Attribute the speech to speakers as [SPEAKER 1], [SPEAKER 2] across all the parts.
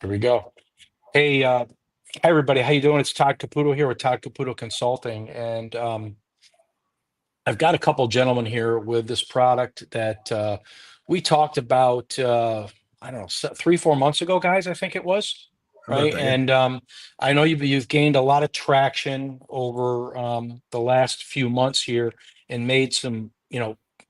[SPEAKER 1] Here we go. Hey, hi everybody. How you doing? It's Todd Caputo here with Todd Caputo Consulting, and I've got a couple gentlemen here with this product that we talked about. I don't know, 3, 4 months ago, guys. I think it was
[SPEAKER 2] About
[SPEAKER 1] right.
[SPEAKER 2] that, yeah.
[SPEAKER 1] And I know you've gained a lot of traction over the last few months here, and made some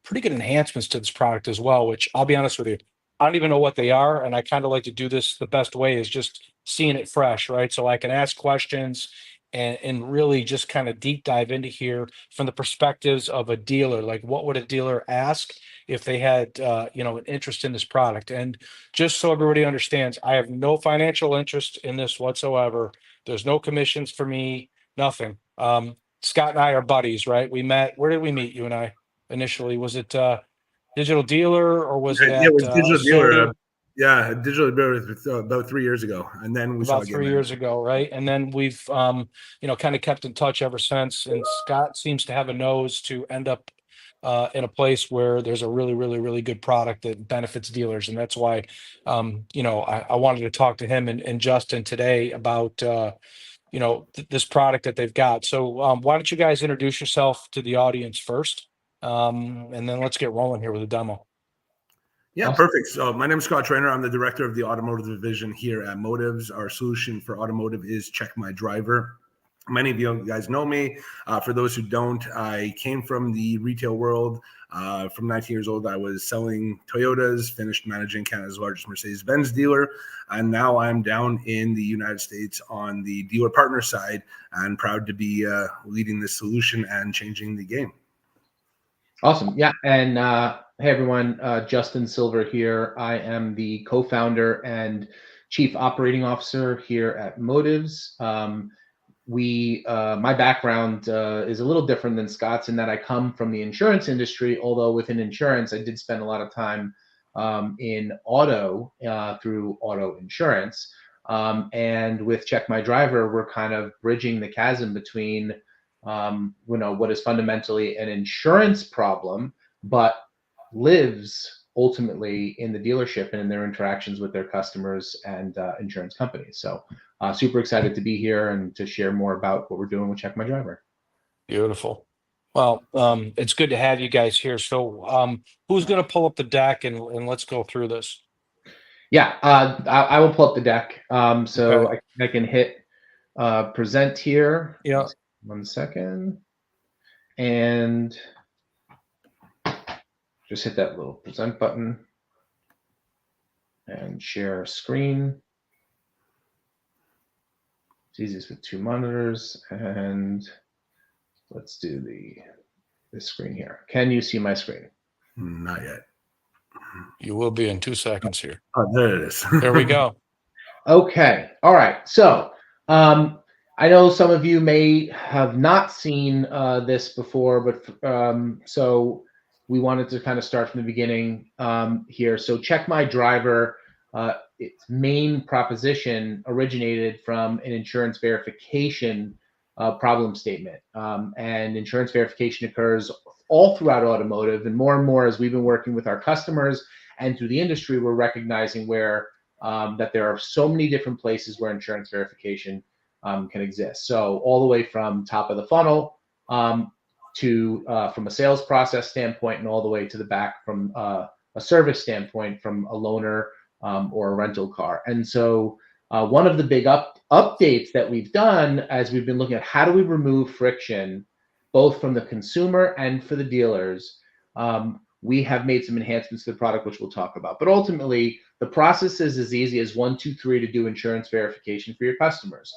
[SPEAKER 1] pretty good enhancements to this product as well. Which I'll be honest with you, I don't even know what they are, and I kind of like to do this the best way is just seeing it fresh, right? So I can ask questions and really just kind of deep dive into here from the perspectives of a dealer. Like, what would a dealer ask if they had an interest in this product? And just so everybody understands, I have no financial interest in this whatsoever. There's no commissions for me, nothing. Scott and I are buddies, right? We met. Where did we meet, you and I, initially? Was it Digital Dealer, or was it
[SPEAKER 2] Yeah, it
[SPEAKER 1] at
[SPEAKER 2] was Digital Dealer.
[SPEAKER 1] Sony?
[SPEAKER 2] Yeah, Digital Dealer was, about 3 years ago, and then we saw
[SPEAKER 1] About
[SPEAKER 2] again.
[SPEAKER 1] 3 years ago, right? And then we've kind of kept in touch ever since. And Scott seems to have a nose to end up in a place where there's a really, really, really good product that benefits dealers. And that's why I wanted to talk to him and Justin today about this product that they've got. So why don't you guys introduce yourself to the audience first, and then let's get rolling here with a demo.
[SPEAKER 2] Yeah, perfect. So my name is Scott Trainer. I'm the director of the automotive division here at Motives. Our solution for automotive is Check My Driver. Many of you guys know me. For those who don't, I came from the retail world. From 19 years old, I was selling Toyotas, finished managing Canada's largest Mercedes-Benz dealer, and now I'm down in the United States on the dealer partner side, and proud to be leading this solution and changing the game.
[SPEAKER 3] Awesome. Yeah. And hey, everyone, Justin Silver here. I am the co-founder and chief operating officer here at Motives. My background is a little different than Scott's in that I come from the insurance industry, although within insurance, I did spend a lot of time in auto through auto insurance. And with Check My Driver, we're kind of bridging the chasm between what is fundamentally an insurance problem, but lives ultimately in the dealership and in their interactions with their customers and insurance companies. So super excited to be here and to share more about what we're doing with Check My Driver.
[SPEAKER 1] Beautiful. Well, it's good to have you guys here. So who's going to pull up the deck and let's go through this?
[SPEAKER 3] Yeah, I will pull up the deck. So
[SPEAKER 1] Okay.
[SPEAKER 3] I can hit present here.
[SPEAKER 1] Yeah.
[SPEAKER 3] 1 second. And just hit that little present button and share screen. It's easiest with 2 monitors. And let's do this screen here. Can you see my screen?
[SPEAKER 2] Not yet.
[SPEAKER 1] You will be in 2 seconds here.
[SPEAKER 2] Oh, there it is.
[SPEAKER 1] There we go.
[SPEAKER 3] Okay. All right. So I know some of you may have not seen this before, but so we wanted to kind of start from the beginning here. So Check My Driver, its main proposition originated from an insurance verification problem statement. And insurance verification occurs all throughout automotive, and more as we've been working with our customers and through the industry, we're recognizing where that there are so many different places where insurance verification can exist. So all the way from top of the funnel to from a sales process standpoint, and all the way to the back from a service standpoint from a loaner or a rental car. And so one of the big updates that we've done as we've been looking at how do we remove friction, both from the consumer and for the dealers, we have made some enhancements to the product, which we'll talk about. But ultimately, the process is as easy as 1, 2, 3 to do insurance verification for your customers.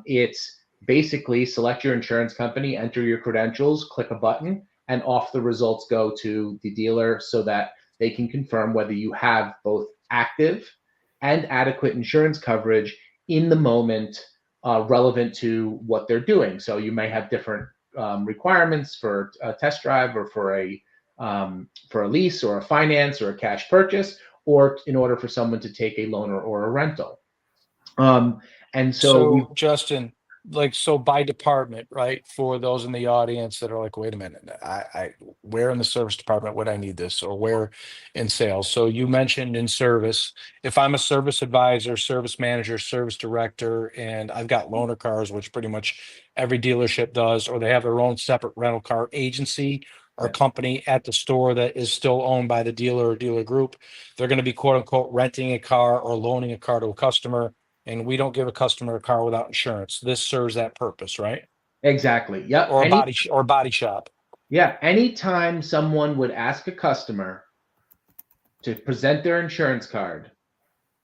[SPEAKER 3] It's basically select your insurance company, enter your credentials, click a button, and off the results go to the dealer so that they can confirm whether you have both active and adequate insurance coverage in the moment relevant to what they're doing. So you may have different requirements for a test drive or for a lease or a finance or a cash purchase, or in order for someone to take a loaner or a rental. And so
[SPEAKER 1] Justin, like, so by department, right? For those in the audience that are like, wait a minute, where in the service department would I need this, or where in sales? So you mentioned in service. If I'm a service advisor, service manager, service director, and I've got loaner cars, which pretty much every dealership does, or they have their own separate rental car agency or
[SPEAKER 3] Yeah.
[SPEAKER 1] company at the store that is still owned by the dealer or dealer group, they're going to be quote unquote renting a car or loaning a car to a customer, and we don't give a customer a car without insurance. This serves that purpose, right?
[SPEAKER 3] Exactly. Yep.
[SPEAKER 1] Or a body shop.
[SPEAKER 3] Yeah. Anytime someone would ask a customer to present their insurance card,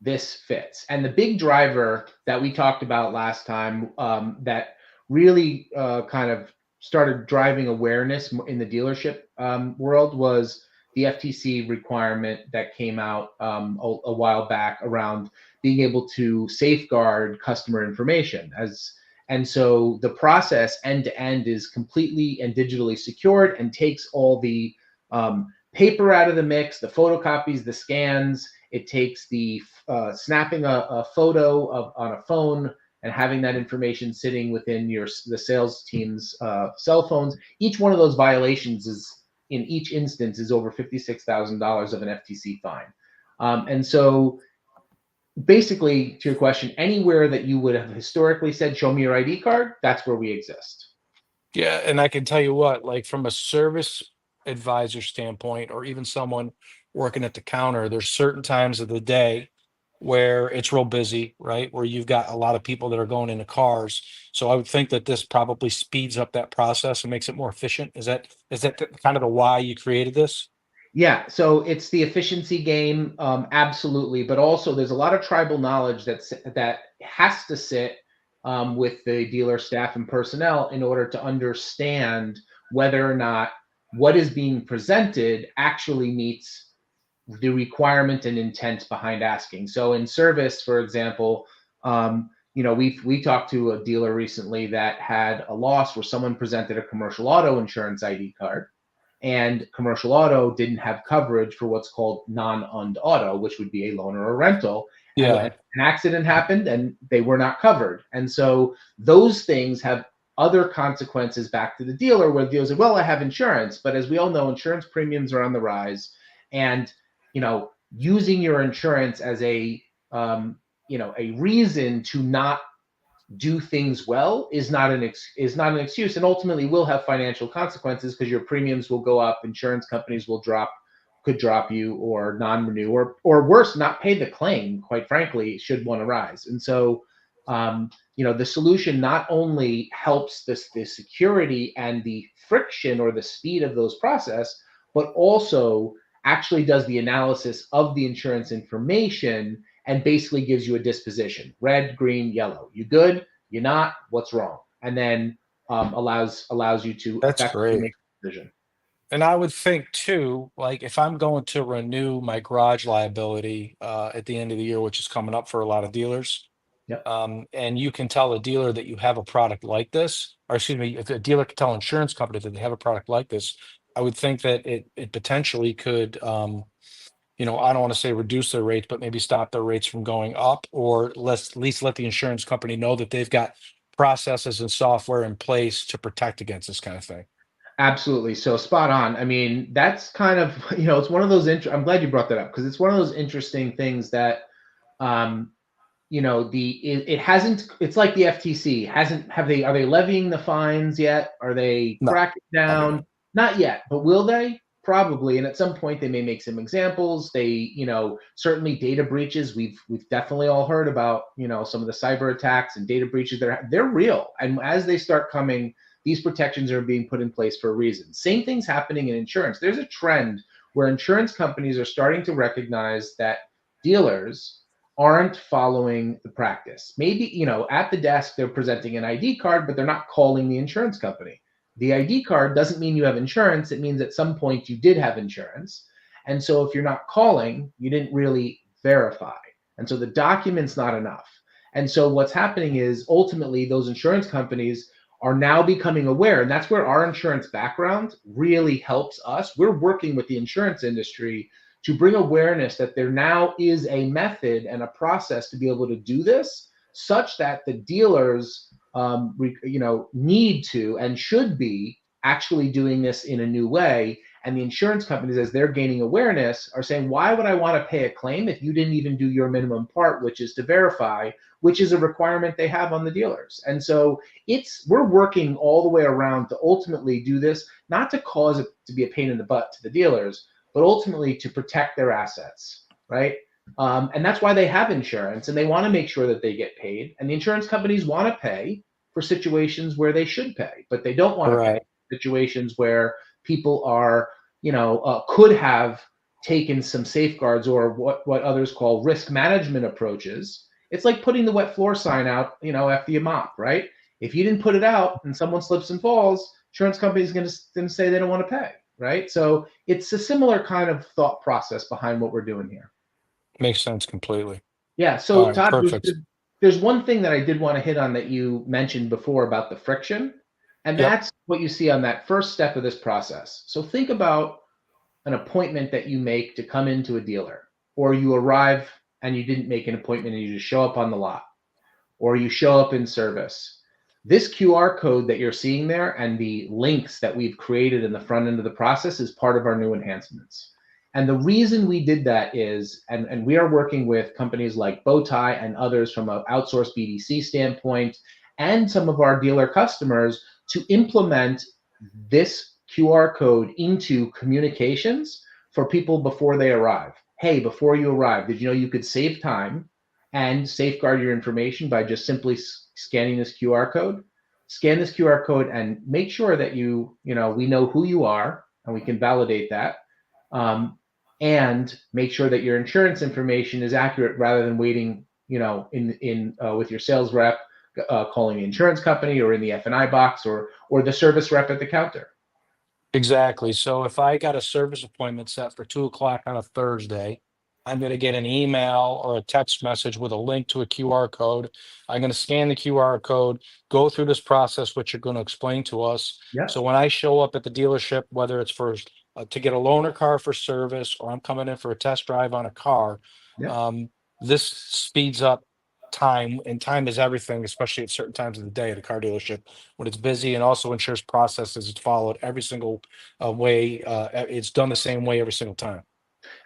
[SPEAKER 3] this fits. And the big driver that we talked about last time, that really kind of started driving awareness in the dealership world, was the FTC requirement that came out a while back around being able to safeguard customer information. And so the process end to end is completely and digitally secured and takes all the paper out of the mix, the photocopies, the scans. It takes the snapping a photo on a phone and having that information sitting within the sales team's cell phones. Each one of those violations in each instance is over $56,000 of an FTC fine. And so basically, to your question, anywhere that you would have historically said, show me your ID card, that's where we exist.
[SPEAKER 1] Yeah, and I can tell you what, like from a service advisor standpoint, or even someone working at the counter, there's certain times of the day where it's real busy, right? Where you've got a lot of people that are going into cars. So I would think that this probably speeds up that process and makes it more efficient. Is that kind of the why you created this?
[SPEAKER 3] Yeah, so it's the efficiency game, absolutely. But also, there's a lot of tribal knowledge that has to sit with the dealer staff and personnel in order to understand whether or not what is being presented actually meets the requirement and intent behind asking. So in service, for example, we talked to a dealer recently that had a loss where someone presented a commercial auto insurance ID card, and commercial auto didn't have coverage for what's called non-owned auto, which would be a loan or a rental.
[SPEAKER 1] Yeah.
[SPEAKER 3] And an accident happened and they were not covered. And so those things have other consequences back to the dealer, where the dealer said, well, I have insurance. But as we all know, insurance premiums are on the rise. And using your insurance as a reason to not do things well is not an excuse, and ultimately will have financial consequences, because your premiums will go up, insurance companies could drop you or non-renew, or worse, not pay the claim, quite frankly, should one arise. And so the solution not only helps the security and the friction or the speed of those process, but also actually does the analysis of the insurance information and basically gives you a disposition: red, green, yellow. You good? You not? What's wrong? And then allows you to effectively make a decision.
[SPEAKER 1] And I would think too, like if I'm going to renew my garage liability at the end of the year, which is coming up for a lot of dealers,
[SPEAKER 3] Yep.
[SPEAKER 1] And you can tell a dealer that you have a product like this, or excuse me, if a dealer can tell an insurance company that they have a product like this, I would think that it potentially could, I don't want to say reduce their rates, but maybe stop their rates from going up, or at least let the insurance company know that they've got processes and software in place to protect against this kind of thing.
[SPEAKER 3] Absolutely. So spot on. I mean, that's kind of, it's one of those, I'm glad you brought that up, because it's one of those interesting things that, it hasn't, it's like the FTC are they levying the fines yet? Are they cracking down? Not yet, but will they? Probably. And at some point they may make some examples. They, certainly data breaches. We've definitely all heard about, some of the cyber attacks and data breaches. They're real. And as they start coming, these protections are being put in place for a reason. Same thing's happening in insurance. There's a trend where insurance companies are starting to recognize that dealers aren't following the practice. Maybe, at the desk, they're presenting an ID card, but they're not calling the insurance company. The ID card doesn't mean you have insurance. It means at some point you did have insurance. And so if you're not calling, you didn't really verify. And so the document's not enough. And so what's happening is ultimately those insurance companies are now becoming aware. And that's where our insurance background really helps us. We're working with the insurance industry to bring awareness that there now is a method and a process to be able to do this, such that the dealers need to and should be actually doing this in a new way. And the insurance companies, as they're gaining awareness, are saying, why would I want to pay a claim if you didn't even do your minimum part, which is to verify, which is a requirement they have on the dealers. And so we're working all the way around to ultimately do this, not to cause it to be a pain in the butt to the dealers, but ultimately to protect their assets, right? And that's why they have insurance, and they want to make sure that they get paid. And the insurance companies want to pay for situations where they should pay, but they don't want to pay for situations where people are, could have taken some safeguards or what others call risk management approaches. It's like putting the wet floor sign out, after you mop, right? If you didn't put it out and someone slips and falls, insurance company is going to say they don't want to pay, right? So it's a similar kind of thought process behind what we're doing here.
[SPEAKER 1] Makes sense completely.
[SPEAKER 3] Yeah. So
[SPEAKER 1] right,
[SPEAKER 3] Todd, there's one thing that I did want to hit on that you mentioned before about the friction, and that's what you see on that first step of this process. So think about an appointment that you make to come into a dealer, or you arrive and you didn't make an appointment and you just show up on the lot, or you show up in service. This QR code that you're seeing there and the links that we've created in the front end of the process is part of our new enhancements. And the reason we did that is, and we are working with companies like Bowtie and others from an outsourced BDC standpoint, and some of our dealer customers to implement this QR code into communications for people before they arrive. Hey, before you arrive, did you know you could save time and safeguard your information by just simply scanning this QR code? Scan this QR code and make sure that we know who you are and we can validate that. And make sure that your insurance information is accurate rather than waiting, with your sales rep calling the insurance company or in the F&I box or the service rep at the counter.
[SPEAKER 1] Exactly. So if I got a service appointment set for 2 o'clock on a Thursday, I'm going to get an email or a text message with a link to a QR code. I'm going to scan the QR code, go through this process, which you're going to explain to us.
[SPEAKER 3] Yeah.
[SPEAKER 1] So when I show up at the dealership, whether it's for to get a loaner car for service or I'm coming in for a test drive on a car, this speeds up time, and time is everything, especially at certain times of the day at a car dealership when it's busy, and also ensures processes it's followed every single way. It's done the same way every single time.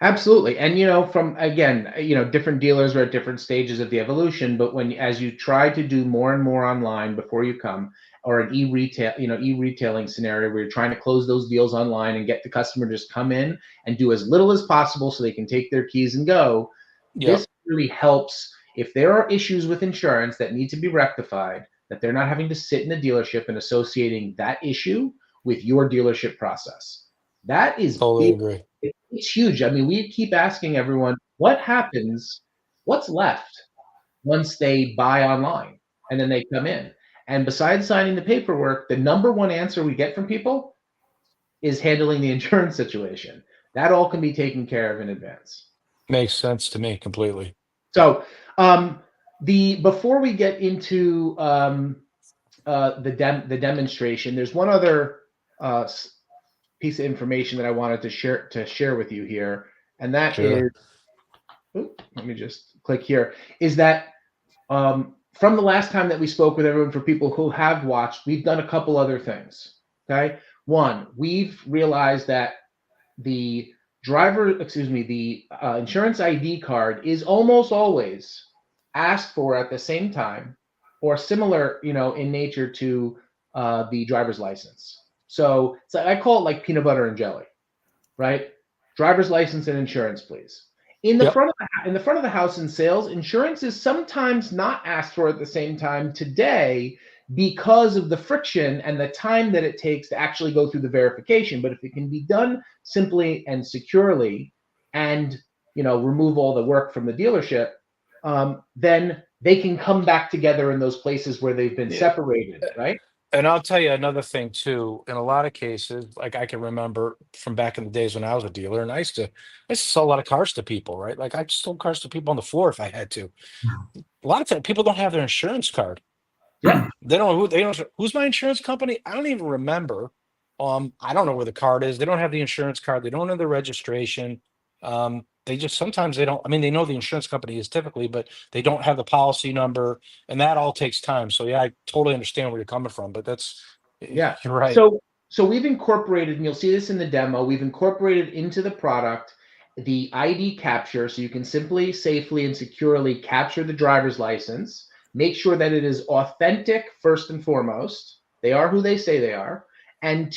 [SPEAKER 3] Absolutely. And, from, again, different dealers are at different stages of the evolution, but as you try to do more and more online before you come, or an e-retailing scenario where you're trying to close those deals online and get the customer to just come in and do as little as possible so they can take their keys and go, this really helps. If there are issues with insurance that need to be rectified, that they're not having to sit in the dealership and associating that issue with your dealership process. That is
[SPEAKER 1] totally
[SPEAKER 3] big.
[SPEAKER 1] Agree.
[SPEAKER 3] It's huge. I mean, we keep asking everyone, what's left once they buy online and then they come in? And besides signing the paperwork, the number one answer we get from people is handling the insurance situation. That all can be taken care of in advance.
[SPEAKER 1] Makes sense to me completely.
[SPEAKER 3] So before we get into the demonstration, there's one other piece of information that I wanted to share with you here, and that is, let me just click here, is that from the last time that we spoke with everyone, for people who have watched, we've done a couple other things. Okay, one, we've realized that the insurance ID card is almost always asked for at the same time or similar, in nature to the driver's license. So it's like, I call it like peanut butter and jelly, right? Driver's license and insurance, please. In the front of the house in sales, insurance is sometimes not asked for at the same time today because of the friction and the time that it takes to actually go through the verification. But if it can be done simply and securely and, remove all the work from the dealership, then they can come back together in those places where they've been separated, right?
[SPEAKER 1] And I'll tell you another thing too. In a lot of cases, like I can remember from back in the days when I was a dealer, and I used to sell a lot of cars to people, right? Like I sold cars to people on the floor if I had to. A lot of times, people don't have their insurance card.
[SPEAKER 3] Yeah,
[SPEAKER 1] they don't know who's my insurance company. I don't even remember. I don't know where the card is. They don't have the insurance card. They don't have the registration. they just sometimes they don't. I mean, they know the insurance company is typically, but they don't have the policy number, and that all takes time. So yeah, I totally understand where you're coming from, but that's
[SPEAKER 3] Yeah.
[SPEAKER 1] you're right.
[SPEAKER 3] So we've incorporated, and you'll see this in the demo, we've incorporated into the product the ID capture, so you can simply, safely, and securely capture the driver's license, make sure that it is authentic first and foremost. They are who they say they are. And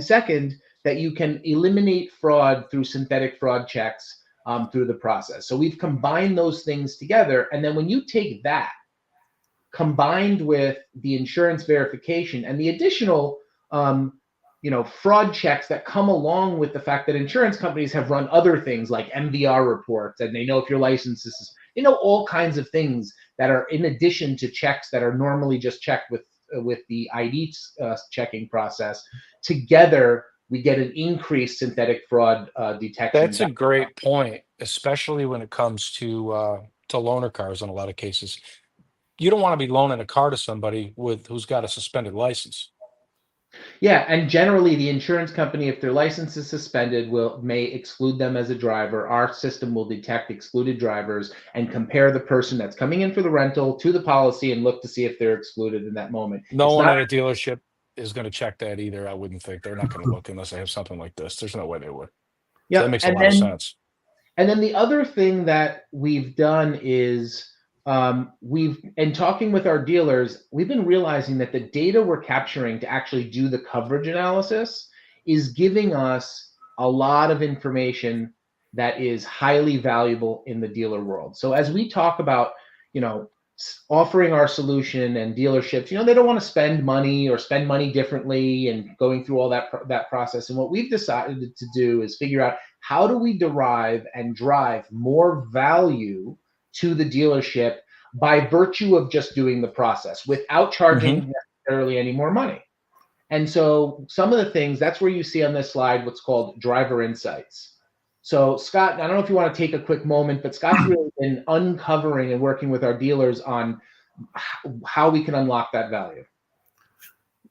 [SPEAKER 3] second, that you can eliminate fraud through synthetic fraud checks through the process. So we've combined those things together. And then when you take that combined with the insurance verification and the additional fraud checks that come along with the fact that insurance companies have run other things like MVR reports, and they know if your license is, all kinds of things that are in addition to checks that are normally just checked with the ID checking process. Together, we get an increased synthetic fraud detection.
[SPEAKER 1] That's a great point, especially when it comes to loaner cars in a lot of cases. You don't want to be loaning a car to somebody who's got a suspended license.
[SPEAKER 3] Yeah, and generally the insurance company, if their license is suspended, may exclude them as a driver. Our system will detect excluded drivers and compare the person that's coming in for the rental to the policy and look to see if they're excluded in that moment.
[SPEAKER 1] No one at a dealership is going to check that either. I wouldn't think they're not going to look unless they have something like this. There's no way they would.
[SPEAKER 3] Yeah,
[SPEAKER 1] so that makes a lot of sense.
[SPEAKER 3] And then the other thing that we've done is in talking with our dealers, we've been realizing that the data we're capturing to actually do the coverage analysis is giving us a lot of information that is highly valuable in the dealer world. So as we talk about, offering our solution, and dealerships, they don't want to spend money or spend money differently and going through all that process. And what we've decided to do is figure out, how do we derive and drive more value to the dealership by virtue of just doing the process without charging necessarily any more money. And so some of the things, that's where you see on this slide what's called driver insights. So Scott, I don't know if you want to take a quick moment, but Scott's really been uncovering and working with our dealers on how we can unlock that value.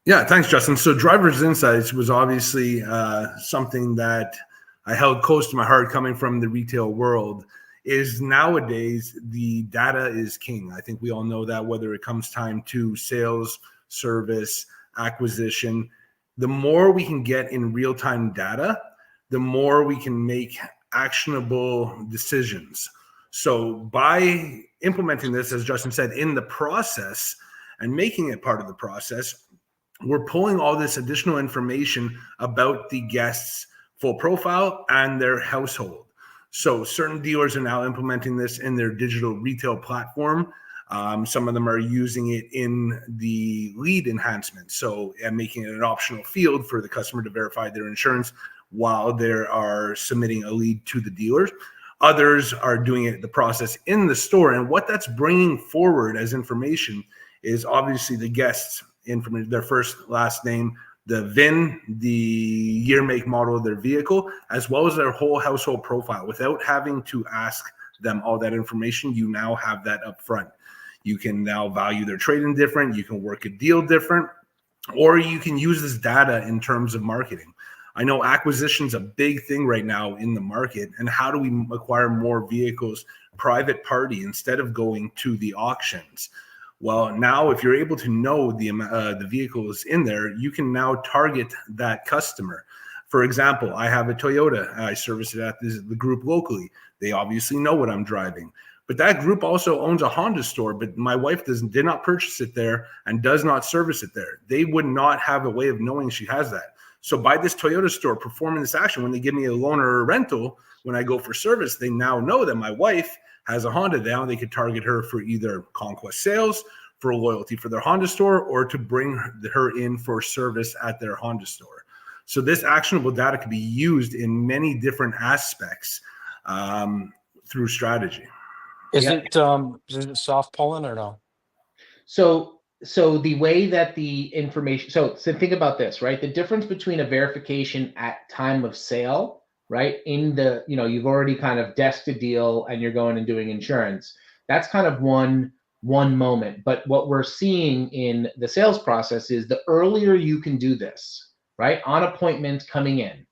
[SPEAKER 2] Yeah, thanks, Justin. So driver's insights was obviously something that I held close to my heart coming from the retail world. Is nowadays the data is king. I think we all know that, whether it comes time to sales, service, acquisition, the more we can get in real-time data, the more we can make actionable decisions. So by implementing this, as Justin said, in the process and making it part of the process, we're pulling all this additional information about the guest's full profile and their household. So certain dealers are now implementing this in their digital retail platform. Some of them are using it in the lead enhancement. So making it an optional field for the customer to verify their insurance while they are submitting a lead to the dealers. Others are doing it, the process in the store. And what that's bringing forward as information is obviously the guest's information, their first, last name, the VIN, the year, make, model of their vehicle, as well as their whole household profile. Without having to ask them all that information, you now have that up front. You can now value their trade-in different, you can work a deal different, or you can use this data in terms of marketing. I know acquisition's a big thing right now in the market, and how do we acquire more vehicles private party instead of going to the auctions? Well, now if you're able to know the vehicles in there, you can now target that customer. For example, I have a Toyota. I service it at the group locally. They obviously know what I'm driving. But that group also owns a Honda store, but my wife did not purchase it there and does not service it there. They would not have a way of knowing she has that. So by this Toyota store performing this action, when they give me a loaner or a rental, when I go for service, they now know that my wife has a Honda now. They could target her for either conquest sales, for loyalty for their Honda store, or to bring her in for service at their Honda store. So this actionable data can be used in many different aspects through strategy.
[SPEAKER 1] Is it soft pulling or no?
[SPEAKER 3] So the way that the information, so think about this, right? The difference between a verification at time of sale, right? In the, you've already kind of desked a deal and you're going and doing insurance. That's kind of one moment. But what we're seeing in the sales process is the earlier you can do this, right? On appointments coming in,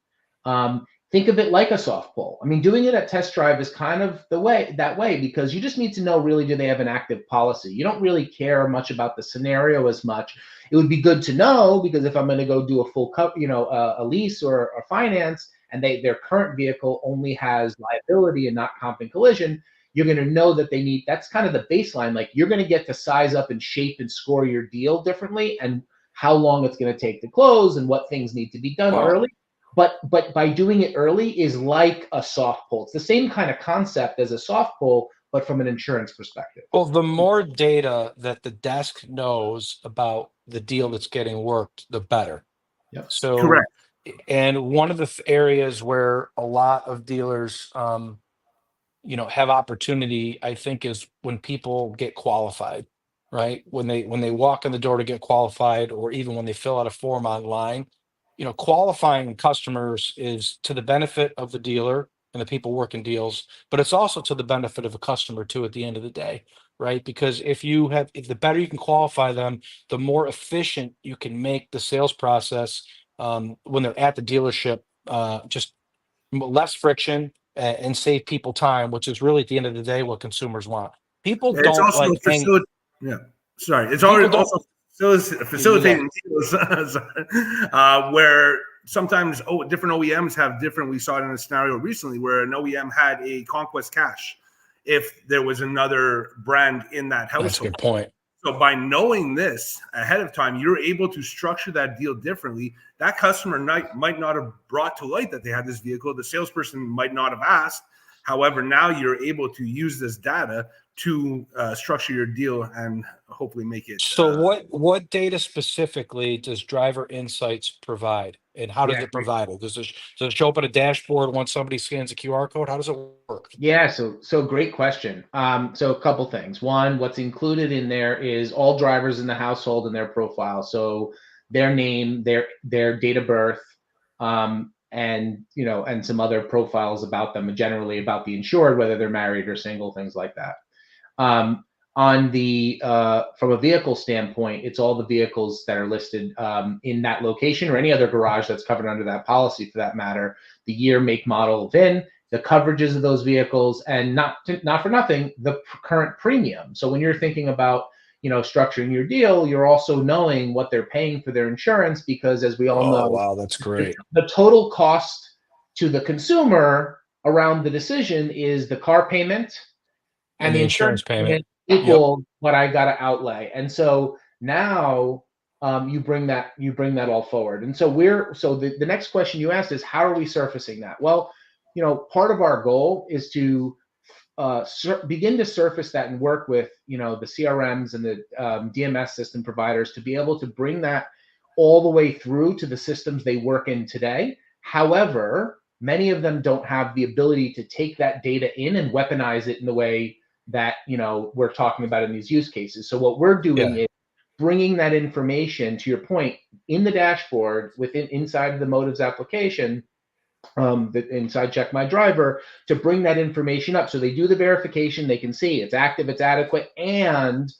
[SPEAKER 3] think of it like a soft pull. I mean, doing it at test drive is kind of that way because you just need to know really, do they have an active policy? You don't really care much about the scenario as much. It would be good to know because if I'm going to go do a full a lease or a finance, and their current vehicle only has liability and not comp and collision, you're going to know that they need. That's kind of the baseline. Like you're going to get to size up and shape and score your deal differently, and how long it's going to take to close, and what things need to be done early. But by doing it early is like a soft pull. It's the same kind of concept as a soft pull, but from an insurance perspective.
[SPEAKER 1] Well, the more data that the desk knows about the deal that's getting worked, the better.
[SPEAKER 3] Yep.
[SPEAKER 1] So,
[SPEAKER 2] Correct.
[SPEAKER 1] And one of the areas where a lot of dealers, have opportunity, I think, is when people get qualified, right? When they walk in the door to get qualified, or even when they fill out a form online, qualifying customers is to the benefit of the dealer and the people working deals, but it's also to the benefit of a customer too at the end of the day, right? Because if the better you can qualify them, the more efficient you can make the sales process when they're at the dealership, just less friction and save people time, which is really at the end of the day what consumers want. People
[SPEAKER 2] It's
[SPEAKER 1] don't
[SPEAKER 2] also
[SPEAKER 1] like hang.
[SPEAKER 2] yeah. Sorry, it's
[SPEAKER 1] People
[SPEAKER 2] already
[SPEAKER 1] don't-
[SPEAKER 2] also facilitating deals where sometimes different OEMs have different. We saw it in a scenario recently where an OEM had a Conquest Cash if there was another brand in that household.
[SPEAKER 1] That's a good point.
[SPEAKER 2] So by knowing this ahead of time, you're able to structure that deal differently. That customer might not have brought to light that they had this vehicle. The salesperson might not have asked. However, now you're able to use this data to structure your deal and hopefully make it.
[SPEAKER 1] So what data specifically does Driver Insights provide, and how does it provide it? Does it show up on a dashboard once somebody scans a QR code? How does it work?
[SPEAKER 3] Yeah, so great question. So a couple things. One, what's included in there is all drivers in the household and their profile. So their name, their date of birth, and some other profiles about them, generally about the insured, whether they're married or single, things like that. On the from a vehicle standpoint, it's all the vehicles that are listed in that location or any other garage that's covered under that policy, for that matter. The year, make, model, VIN, the coverages of those vehicles, and not for nothing, the current premium. So when you're thinking about structuring your deal, you're also knowing what they're paying for their insurance, because as we all know,
[SPEAKER 1] wow, that's great.
[SPEAKER 3] The total cost to the consumer around the decision is the car payment and the insurance payment equal what I got to outlay. And so now you bring that all forward. And so the next question you asked is, how are we surfacing that? Well, part of our goal is to begin to surface that and work with the CRMs and the DMS system providers to be able to bring that all the way through to the systems they work in today. However, many of them don't have the ability to take that data in and weaponize it in the way that we're talking about in these use cases. So what we're doing is bringing that information, to your point, in the dashboard inside the Motives application, inside Check My Driver, to bring that information up so they do the verification, they can see it's active, it's adequate, and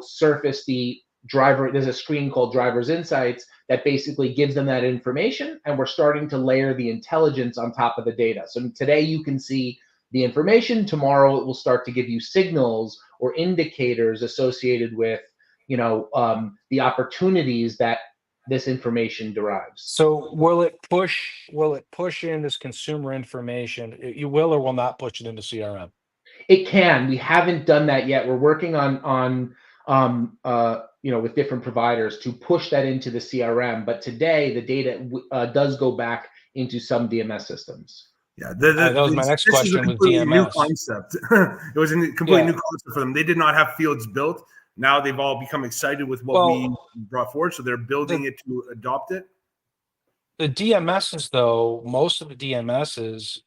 [SPEAKER 3] surface the driver. There's a screen called Driver's Insights that basically gives them that information, and we're starting to layer the intelligence on top of the data. So today you can see the information. Tomorrow it will start to give you signals or indicators associated with the opportunities that this information derives.
[SPEAKER 1] So will it push in this consumer information? You will or will not push it into CRM?
[SPEAKER 3] It can. We haven't done that yet. We're working on with different providers to push that into the CRM. But today the data does go back into some DMS systems.
[SPEAKER 2] Yeah,
[SPEAKER 1] that was my next question with DMS.
[SPEAKER 2] New concept. It was a completely new concept for them. They did not have fields built. Now they've all become excited with what we brought forward, so they're building it to adopt it.
[SPEAKER 1] The DMSs, though, most of the DMSs,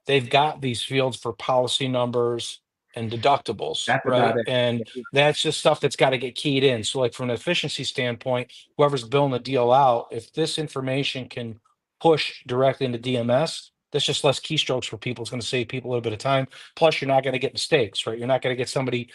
[SPEAKER 1] they've got these fields for policy numbers and deductibles, right? And that's just stuff that's got to get keyed in. So, like from an efficiency standpoint, whoever's building the deal out, if this information can push directly into DMS, that's just less keystrokes for people. It's going to save people a little bit of time. Plus, you're not going to get mistakes, right? You're not going to get somebody,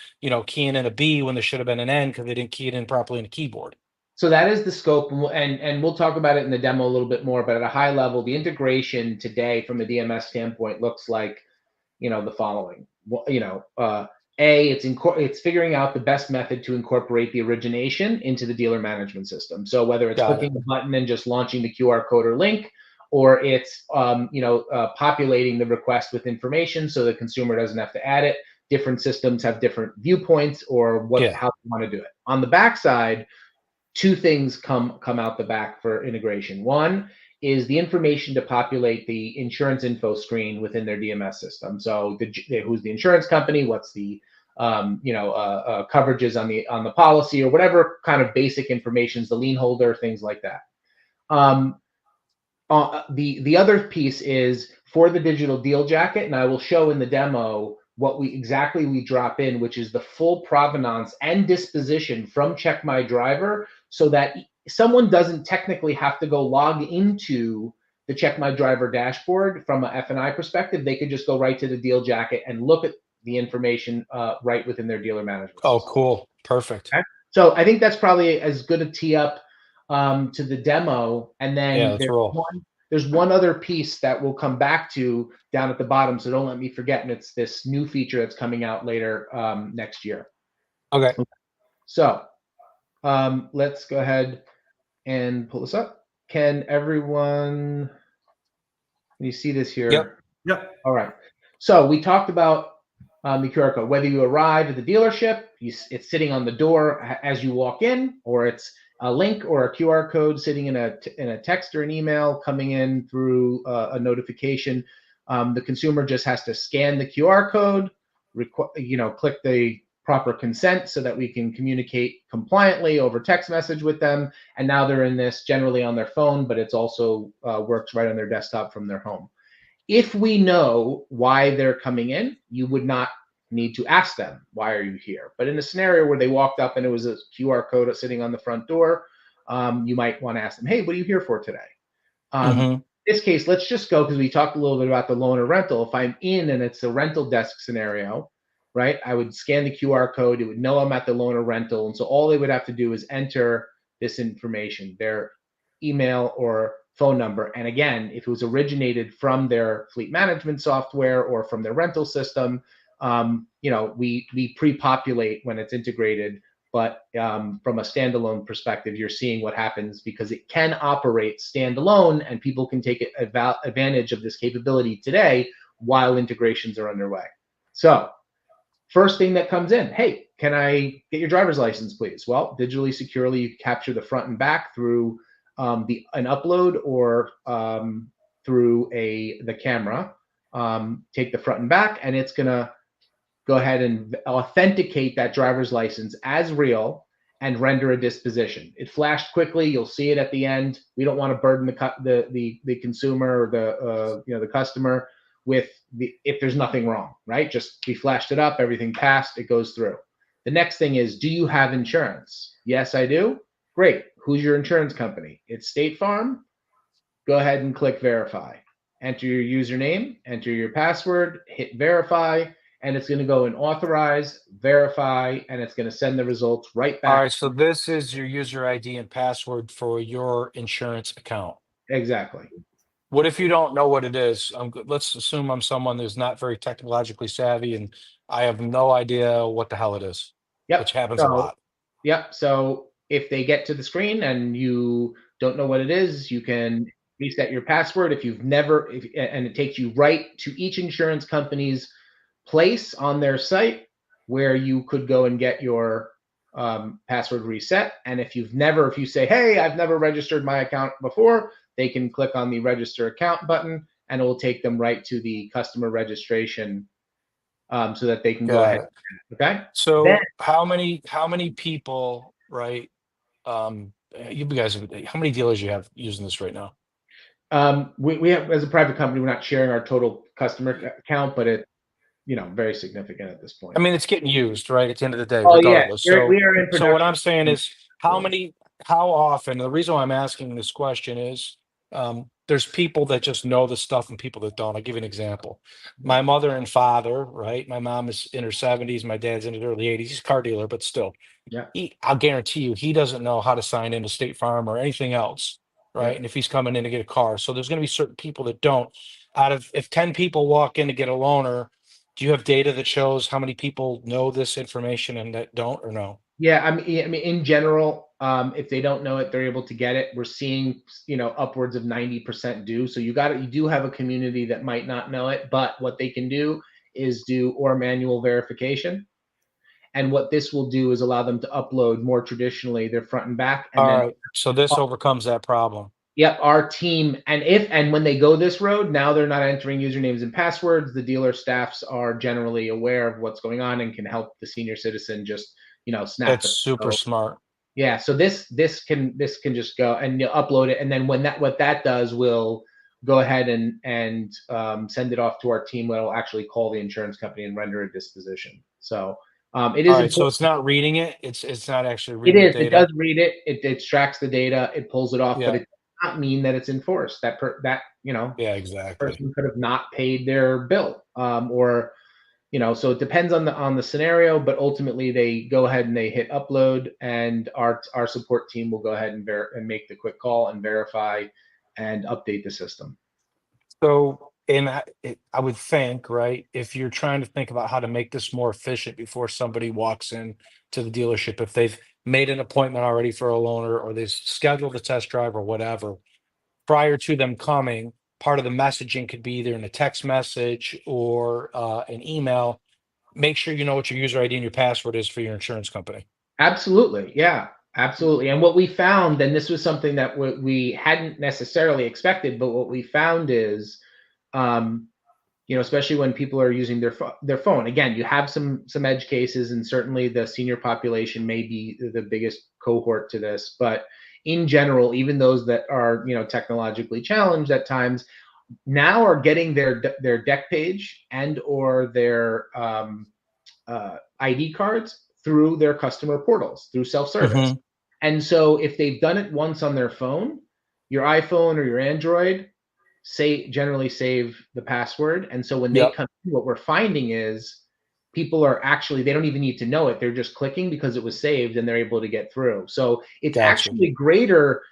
[SPEAKER 1] keying in a B when there should have been an N because they didn't key it in properly in the keyboard.
[SPEAKER 3] So that is the scope, and we'll talk about it in the demo a little bit more. But at a high level, the integration today, from a DMS standpoint, looks like the following. It's figuring out the best method to incorporate the origination into the dealer management system. So whether it's clicking the button and just launching the QR code or link, or it's populating the request with information so the consumer doesn't have to add it. Different systems have different viewpoints or how they want to do it. On the backside, two things come out the back for integration. One is the information to populate the insurance info screen within their DMS system. So who's the insurance company, what's the coverages on the policy, or whatever kind of basic information, the lien holder, things like that. The other piece is for the digital deal jacket, and I will show in the demo what we drop in, which is the full provenance and disposition from Check My Driver, so that someone doesn't technically have to go log into the Check My Driver dashboard from a F&I perspective. They could just go right to the deal jacket and look at the information right within their dealer management system.
[SPEAKER 1] Oh, cool. Perfect. Okay.
[SPEAKER 3] So I think that's probably as good a tee up to the demo. And then there's one other piece that we'll come back to down at the bottom, so don't let me forget, and it's this new feature that's coming out later next year.
[SPEAKER 1] Okay.
[SPEAKER 3] So let's go ahead and pull this up. Can you see this here?
[SPEAKER 2] Yep.
[SPEAKER 3] All right. So we talked about the QR code. Whether you arrive at the dealership, it's sitting on the door as you walk in, or it's a link or a QR code sitting in a text or an email coming in through a notification. The consumer just has to scan the QR code, click the proper consent so that we can communicate compliantly over text message with them. And now they're in this generally on their phone, but it's also works right on their desktop from their home. If we know why they're coming in, you would not need to ask them, why are you here? But in a scenario where they walked up and it was a QR code sitting on the front door, you might want to ask them, hey, what are you here for today? In this case, let's just go, because we talked a little bit about the loan or rental. If I'm in and it's a rental desk scenario, right, I would scan the QR code. It would know I'm at the loan or rental. And so all they would have to do is enter this information, their email or phone number. And again, if it was originated from their fleet management software or from their rental system, we pre-populate when it's integrated. But from a standalone perspective, you're seeing what happens because it can operate standalone, and people can take advantage of this capability today while integrations are underway. So first thing that comes in, hey, can I get your driver's license, please? Well, digitally, securely, you capture the front and back through an upload or through the camera. Take the front and back, and it's going to go ahead and authenticate that driver's license as real and render a disposition. It flashed quickly. You'll see it at the end. We don't want to burden the consumer or the customer with if there's nothing wrong, right? Just we flashed it up, everything passed, it goes through. The next thing is, do you have insurance? Yes, I do. Great. Who's your insurance company? It's State Farm. Go ahead and click verify. Enter your username, enter your password, hit verify, and it's going to go and authorize, verify, and it's going to send the results right back.
[SPEAKER 1] All right, so this is your user ID and password for your insurance account.
[SPEAKER 3] Exactly.
[SPEAKER 1] What if you don't know what it is? Let's assume I'm someone who's not very technologically savvy and I have no idea what the hell it is.
[SPEAKER 3] Yep.
[SPEAKER 1] Which happens a lot.
[SPEAKER 3] Yep. So if they get to the screen and you don't know what it is, you can reset your password. And it takes you right to each insurance company's place on their site where you could go and get your password reset. And if you say, hey, I've never registered my account before, they can click on the register account button and it will take them right to the customer registration so that they can go ahead. Okay.
[SPEAKER 1] So then, how many people, right? You guys, how many dealers you have using this right now?
[SPEAKER 3] We have, as a private company, we're not sharing our total customer count, but it, very significant at this point.
[SPEAKER 1] I mean, it's getting used, right? At the end of the day,
[SPEAKER 3] regardless.
[SPEAKER 1] Yeah.
[SPEAKER 3] We are in production.
[SPEAKER 1] So what I'm saying is, how often, the reason why I'm asking this question is, there's people that just know the stuff and people that don't. I'll give you an example. My mother and father, right? My mom is in her 70s, my dad's in his early 80s. He's a car dealer, but still,
[SPEAKER 3] Yeah.
[SPEAKER 1] I'll guarantee you, he doesn't know how to sign into State Farm or anything else, right?
[SPEAKER 3] Yeah.
[SPEAKER 1] And if he's coming in to get a car, so there's going to be certain people that don't. Out of if 10 people walk in to get a loaner, do you have data that shows how many people know this information and that don't, or no?
[SPEAKER 3] Yeah, I mean, in general, if they don't know it, they're able to get it. We're seeing, upwards of 90% do. So you do have a community that might not know it, but what they can do is do or manual verification. And what this will do is allow them to upload more traditionally their front and back, and
[SPEAKER 1] All
[SPEAKER 3] then
[SPEAKER 1] right, so this overcomes that problem.
[SPEAKER 3] yep, our team, and when they go this road, now they're not entering usernames and passwords. The dealer staffs are generally aware of what's going on and can help the senior citizen just, snap
[SPEAKER 1] That's
[SPEAKER 3] it.
[SPEAKER 1] super
[SPEAKER 3] So,
[SPEAKER 1] smart.
[SPEAKER 3] yeah, so this can just go and upload it, and then what that does will go ahead and send it off to our team that'll actually call the insurance company and render a disposition. So it is
[SPEAKER 1] All right,
[SPEAKER 3] important.
[SPEAKER 1] so it's not reading it. It's not actually
[SPEAKER 3] It
[SPEAKER 1] reading
[SPEAKER 3] is.
[SPEAKER 1] the
[SPEAKER 3] It
[SPEAKER 1] data.
[SPEAKER 3] does read it. It extracts the data. It pulls it off, but
[SPEAKER 1] Yeah.
[SPEAKER 3] it does not mean that it's enforced. That
[SPEAKER 1] Yeah, exactly.
[SPEAKER 3] person could have not paid their bill, or so it depends on the scenario. But ultimately, they go ahead and they hit upload, and our support team will go ahead and make the quick call and verify and update the system.
[SPEAKER 1] So, and I would think, right, if you're trying to think about how to make this more efficient before somebody walks in to the dealership, if they've made an appointment already for a loaner or they've scheduled a test drive or whatever, prior to them coming, part of the messaging could be either in a text message or an email. Make sure you know what your user ID and your password is for your insurance company.
[SPEAKER 3] Absolutely. Yeah, absolutely. And what we found, and this was something that we hadn't necessarily expected, but what we found is, especially when people are using their phone. Again, you have some edge cases, and certainly the senior population may be the biggest cohort to this. But in general, even those that are technologically challenged at times, now are getting their deck page and or their ID cards through their customer portals, through self-service. And so if they've done it once on their phone, your iPhone or your Android, generally save the password. And so when they
[SPEAKER 1] Yep.
[SPEAKER 3] come in, what we're finding is people are actually, they don't even need to know it. They're just clicking because it was saved and they're able to get through. So it's
[SPEAKER 1] Gotcha.
[SPEAKER 3] actually greater.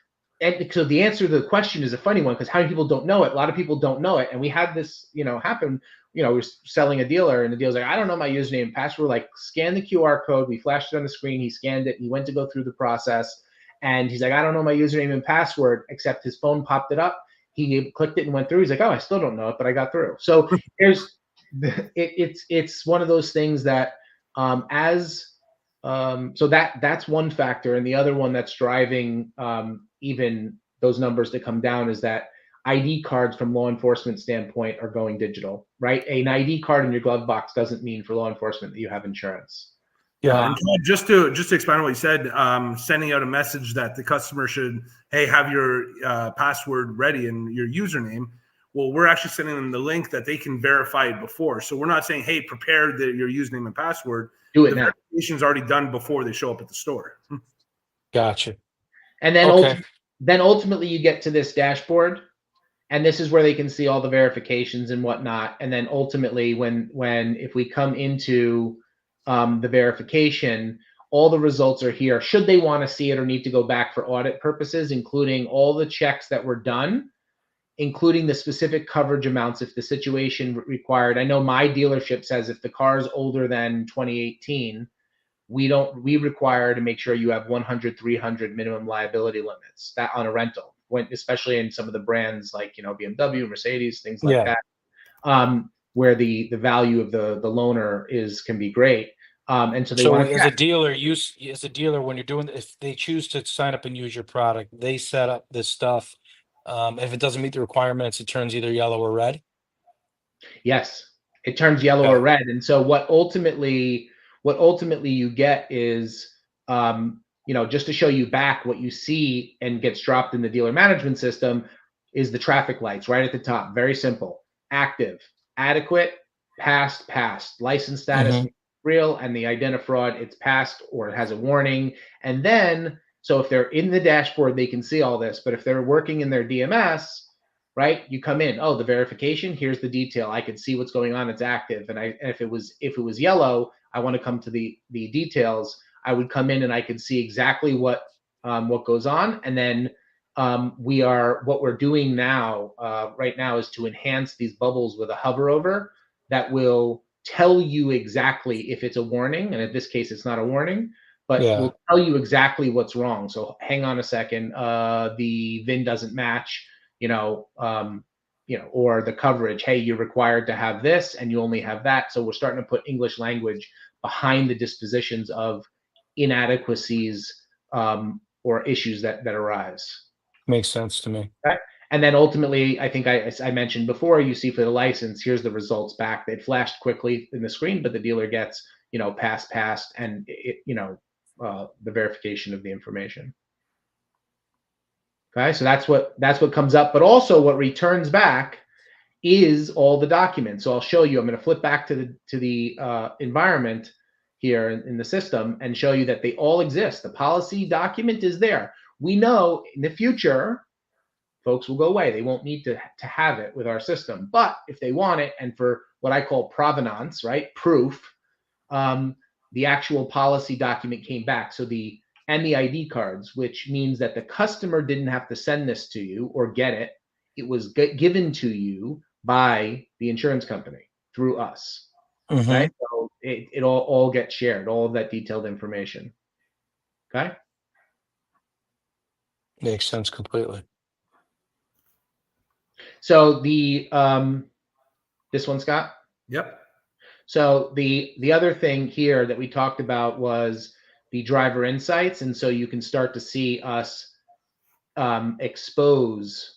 [SPEAKER 3] And so the answer to the question is a funny one, because how many people don't know it? A lot of people don't know it. And we had this, happen. We're selling a dealer, and the dealer's like, I don't know my username and password. Like, scan the QR code. We flashed it on the screen. He scanned it. He went to go through the process, and he's like, I don't know my username and password, except his phone popped it up. He clicked it and went through. He's like, oh, I still don't know it, but I got through. So it's one of those things that so that's one factor, and the other one that's driving even those numbers to come down is that ID cards from law enforcement standpoint are going digital, right? An ID card in your glove box doesn't mean for law enforcement that you have insurance.
[SPEAKER 2] Yeah, and just to expand on what you said, sending out a message that the customer should, hey, have your password ready and your username. Well, we're actually sending them the link that they can verify it before. So we're not saying, hey, prepare your username and password.
[SPEAKER 3] Do it now.
[SPEAKER 2] The verification's already done before they show up at the store.
[SPEAKER 1] Gotcha.
[SPEAKER 3] And then
[SPEAKER 1] Okay.
[SPEAKER 3] ultimately you get to this dashboard, and this is where they can see all the verifications and whatnot. And then ultimately, if we come into the verification, all the results are here. Should they want to see it or need to go back for audit purposes, including all the checks that were done, including the specific coverage amounts if the situation required. I know my dealership says if the car is older than 2018, we require to make sure you have 100, 300 minimum liability limits that on a rental, especially in some of the brands like BMW, Mercedes, things like that, where the value of the loaner can be great. And so they want to
[SPEAKER 1] as a dealer, when you're doing, if they choose to sign up and use your product, they set up this stuff. If it doesn't meet the requirements, it turns either yellow or red.
[SPEAKER 3] Yes, it turns yellow or red. And so what ultimately you get is, just to show you back what you see and gets dropped in the dealer management system is the traffic lights right at the top. Very simple: active, adequate, passed, license status real, and the identifraud, it's passed or it has a warning. And then, so if they're in the dashboard, they can see all this. But if they're working in their DMS, right? You come in, oh, the verification, here's the detail. I can see what's going on. It's active. And if it was yellow, I want to come to the details. I would come in and I could see exactly what goes on. And then what we're doing now, right now, is to enhance these bubbles with a hover over that will tell you exactly if it's a warning. And in this case, it's not a warning, but will tell you exactly what's wrong. So hang on a second, the VIN doesn't match, or the coverage. Hey, you're required to have this, and you only have that. So we're starting to put English language behind the dispositions of inadequacies or issues that arise.
[SPEAKER 1] Makes sense to me.
[SPEAKER 3] Okay? And then ultimately, I think I mentioned before, you see for the license, here's the results back. They flashed quickly in the screen, but the dealer gets, passed, and the verification of the information. Okay, so that's what comes up, but also what returns back is all the documents. So I'll show you. I'm going to flip back to the environment here in the system and show you that they all exist. The policy document is there. We know in the future, folks will go away. They won't need to have it with our system. But if they want it, and for what I call provenance, right, proof, the actual policy document came back. So the ID cards, which means that the customer didn't have to send this to you or get it. It was given to you by the insurance company through us.
[SPEAKER 1] Mm-hmm.
[SPEAKER 3] Okay, so it all gets shared, all of that detailed information. Okay,
[SPEAKER 1] makes sense completely.
[SPEAKER 3] So the this one, Scott.
[SPEAKER 2] Yep.
[SPEAKER 3] So the other thing here that we talked about was the driver insights, and so you can start to see us expose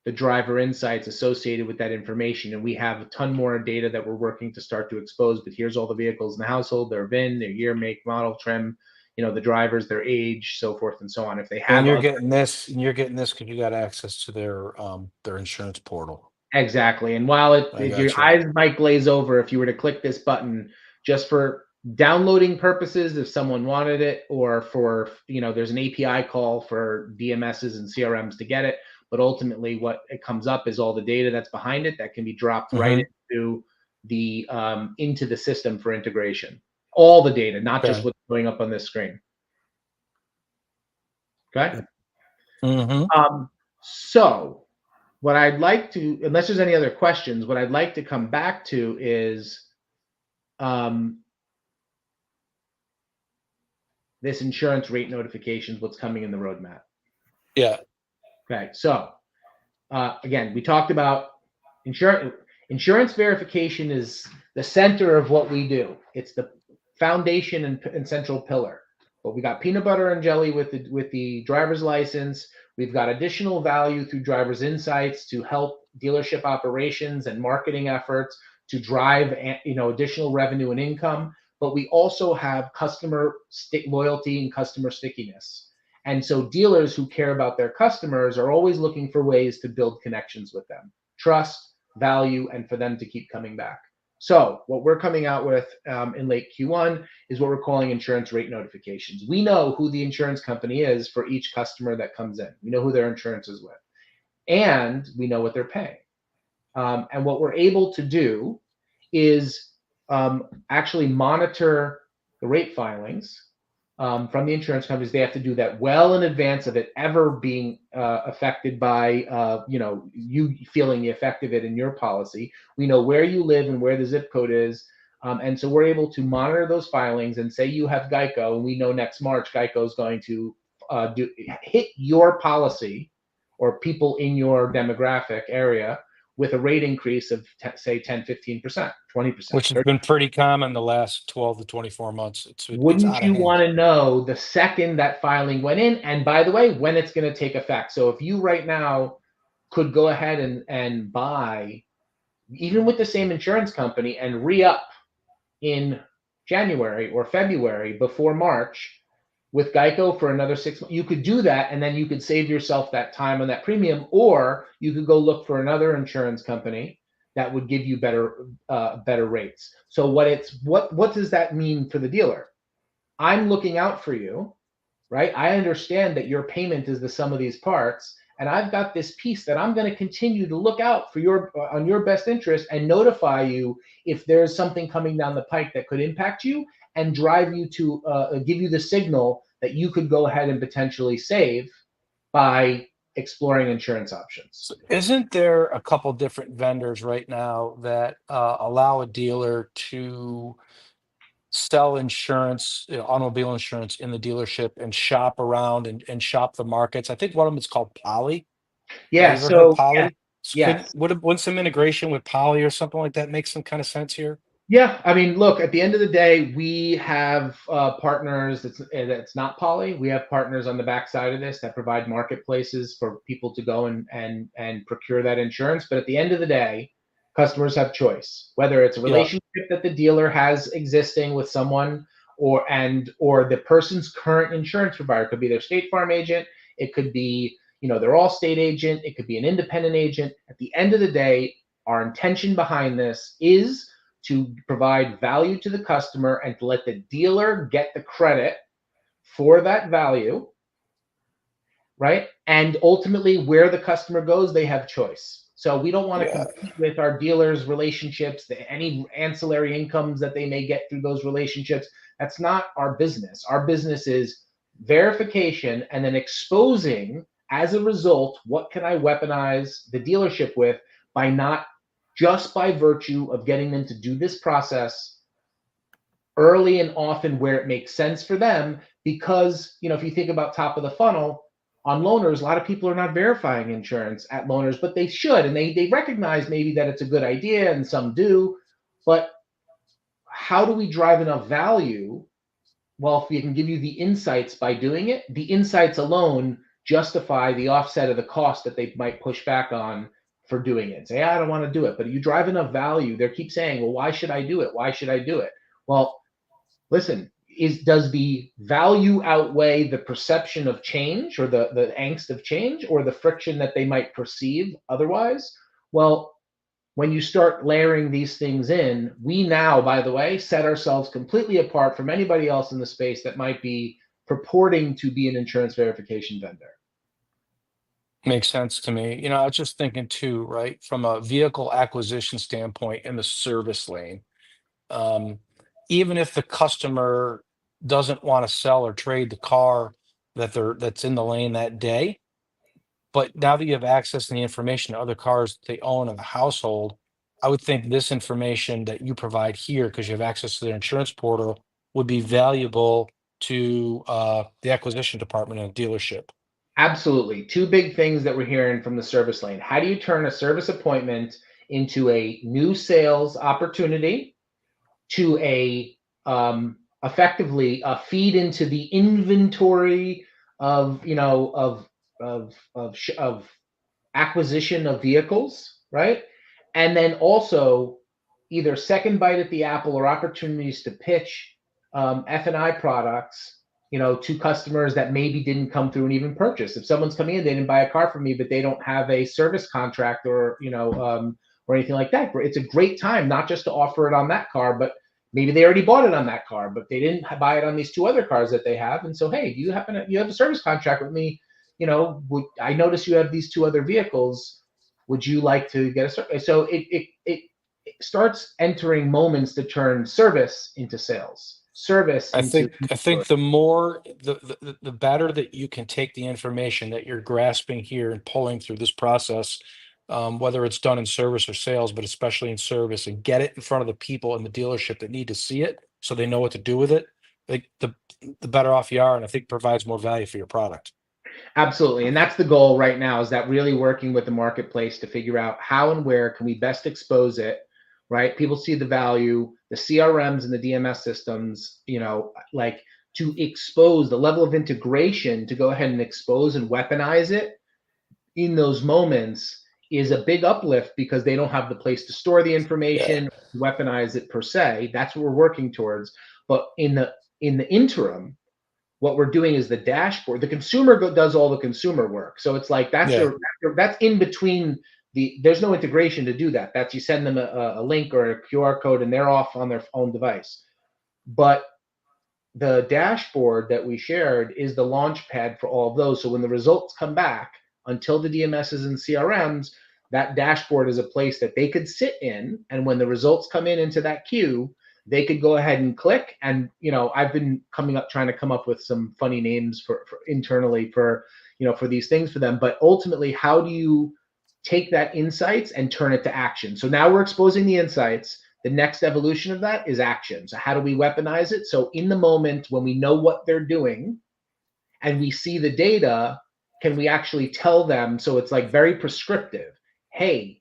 [SPEAKER 3] the driver insights associated with that information. And we have a ton more data that we're working to start to expose, but here's all the vehicles in the household, their VIN, their year, make, model, trim, the drivers, their age, so forth and so on. If they have,
[SPEAKER 1] and you're getting this because you got access to their insurance portal.
[SPEAKER 3] Exactly. And while your eyes might glaze over if you were to click this button, just for downloading purposes, if someone wanted it, or for, there's an API call for DMSs and CRMs to get it. But ultimately what it comes up is all the data that's behind it that can be dropped right into the system for integration. All the data, not just what's going up on this screen. Okay.
[SPEAKER 1] Mm-hmm.
[SPEAKER 3] So what I'd like to, unless there's any other questions, what I'd like to come back to is this insurance rate notifications, what's coming in the roadmap.
[SPEAKER 1] Yeah.
[SPEAKER 3] Okay. So again, we talked about insurance verification is the center of what we do. It's the foundation and central pillar. But we got peanut butter and jelly with the driver's license. We've got additional value through driver's insights to help dealership operations and marketing efforts to drive additional revenue and income. But we also have customer loyalty and customer stickiness. And so dealers who care about their customers are always looking for ways to build connections with them, trust, value, and for them to keep coming back. So what we're coming out with in late Q1 is what we're calling insurance rate notifications. We know who the insurance company is for each customer that comes in. We know who their insurance is with, and we know what they're paying. And what we're able to do is actually monitor the rate filings from the insurance companies. They have to do that well in advance of it ever being affected by, you feeling the effect of it in your policy. We know where you live and where the zip code is. And so we're able to monitor those filings and say you have Geico, and we know next March Geico is going to hit your policy or people in your demographic area with a rate increase of say 10, 15%, 20%.
[SPEAKER 1] Which has been pretty common the last 12 to 24 months.
[SPEAKER 3] Wouldn't you want to know the second that filing went in? And by the way, when it's going to take effect. So if you right now could go ahead and buy, even with the same insurance company, and re-up in January or February before March with Geico for another 6 months, you could do that, and then you could save yourself that time on that premium, or you could go look for another insurance company that would give you better rates. So what does that mean for the dealer? I'm looking out for you, right? I understand that your payment is the sum of these parts, and I've got this piece that I'm going to continue to look out for your on your best interest and notify you if there's something coming down the pike that could impact you and drive you to give you the signal that you could go ahead and potentially save by exploring insurance options.
[SPEAKER 1] So isn't there a couple different vendors right now that allow a dealer to sell insurance, automobile insurance in the dealership and shop around and shop the markets? I think one of them is called Poly.
[SPEAKER 3] Yeah,
[SPEAKER 1] You ever heard of
[SPEAKER 3] so yeah,
[SPEAKER 1] Poly?
[SPEAKER 3] yes.
[SPEAKER 1] Wouldn't some integration with Poly or something like that make some kind of sense here?
[SPEAKER 3] Yeah, I mean, look, at the end of the day, we have partners that's not Poly. We have partners on the backside of this that provide marketplaces for people to go and procure that insurance. But at the end of the day, customers have choice, whether it's a
[SPEAKER 1] Yeah.
[SPEAKER 3] relationship that the dealer has existing with someone or the person's current insurance provider. It could be their State Farm agent, it could be, their Allstate agent, it could be an independent agent. At the end of the day, our intention behind this is to provide value to the customer and to let the dealer get the credit for that value, right? And ultimately, where the customer goes, they have choice. So we don't want to
[SPEAKER 1] Yeah.
[SPEAKER 3] compete with our dealers' relationships, any ancillary incomes that they may get through those relationships. That's not our business. Our business is verification and then exposing, as a result, what can I weaponize the dealership with by not just by virtue of getting them to do this process early and often where it makes sense for them. Because, if you think about top of the funnel on loaners, a lot of people are not verifying insurance at loaners, but they should. And they recognize maybe that it's a good idea, and some do. But how do we drive enough value? Well, if we can give you the insights by doing it, the insights alone justify the offset of the cost that they might push back on for doing it. Say, I don't want to do it. But if you drive enough value, they keep saying, well, why should I do it? Why should I do it? Well, listen, does the value outweigh the perception of change or the angst of change or the friction that they might perceive otherwise? Well, when you start layering these things in, we now, by the way, set ourselves completely apart from anybody else in the space that might be purporting to be an insurance verification vendor.
[SPEAKER 1] Makes sense to me. I was just thinking too, right, from a vehicle acquisition standpoint in the service lane, um, even if the customer doesn't want to sell or trade the car that's in the lane that day, but now that you have access to the information to other cars they own in the household, I would think this information that you provide here, because you have access to their insurance portal, would be valuable to the acquisition department in a dealership.
[SPEAKER 3] Absolutely. Two big things that we're hearing from the service lane. How do you turn a service appointment into a new sales opportunity, to effectively a feed into the inventory of acquisition of vehicles, right? And then also either second bite at the apple or opportunities to pitch F&I products, to customers that maybe didn't come through and even purchase. If someone's coming in, they didn't buy a car from me, but they don't have a service contract or anything like that. It's a great time not just to offer it on that car, but maybe they already bought it on that car, but they didn't buy it on these two other cars that they have. And so, hey, you have a service contract with me? I notice you have these two other vehicles. Would you like to get a service? So it starts entering moments to turn service into sales.
[SPEAKER 1] I think the more the better that you can take the information that you're grasping here and pulling through this process, whether it's done in service or sales, but especially in service, and get it in front of the people in the dealership that need to see it so they know what to do with it. Like the better off you are, and I think provides more value for your product.
[SPEAKER 3] Absolutely. And that's the goal right now, is that really working with the marketplace to figure out how and where can we best expose it, right? People see the value, the CRMs and the DMS systems, like to expose the level of integration to go ahead and expose and weaponize it in those moments is a big uplift, because they don't have the place to store the information, weaponize it per se. That's what we're working towards. But in the interim, what we're doing is the dashboard. The consumer does all the consumer work. So it's like that's in between. There's no integration to do that. That's you send them a link or a QR code and they're off on their own device. But the dashboard that we shared is the launch pad for all of those. So when the results come back until the DMSs and CRMs, that dashboard is a place that they could sit in, and when the results come in into that queue, they could go ahead and click. And I've been trying to come up with some funny names for internally for for these things for them. But ultimately, how do you take that insights and turn it to action? So now we're exposing the insights. The next evolution of that is action. So how do we weaponize it? So in the moment when we know what they're doing and we see the data, can we actually tell them? So it's like very prescriptive. Hey,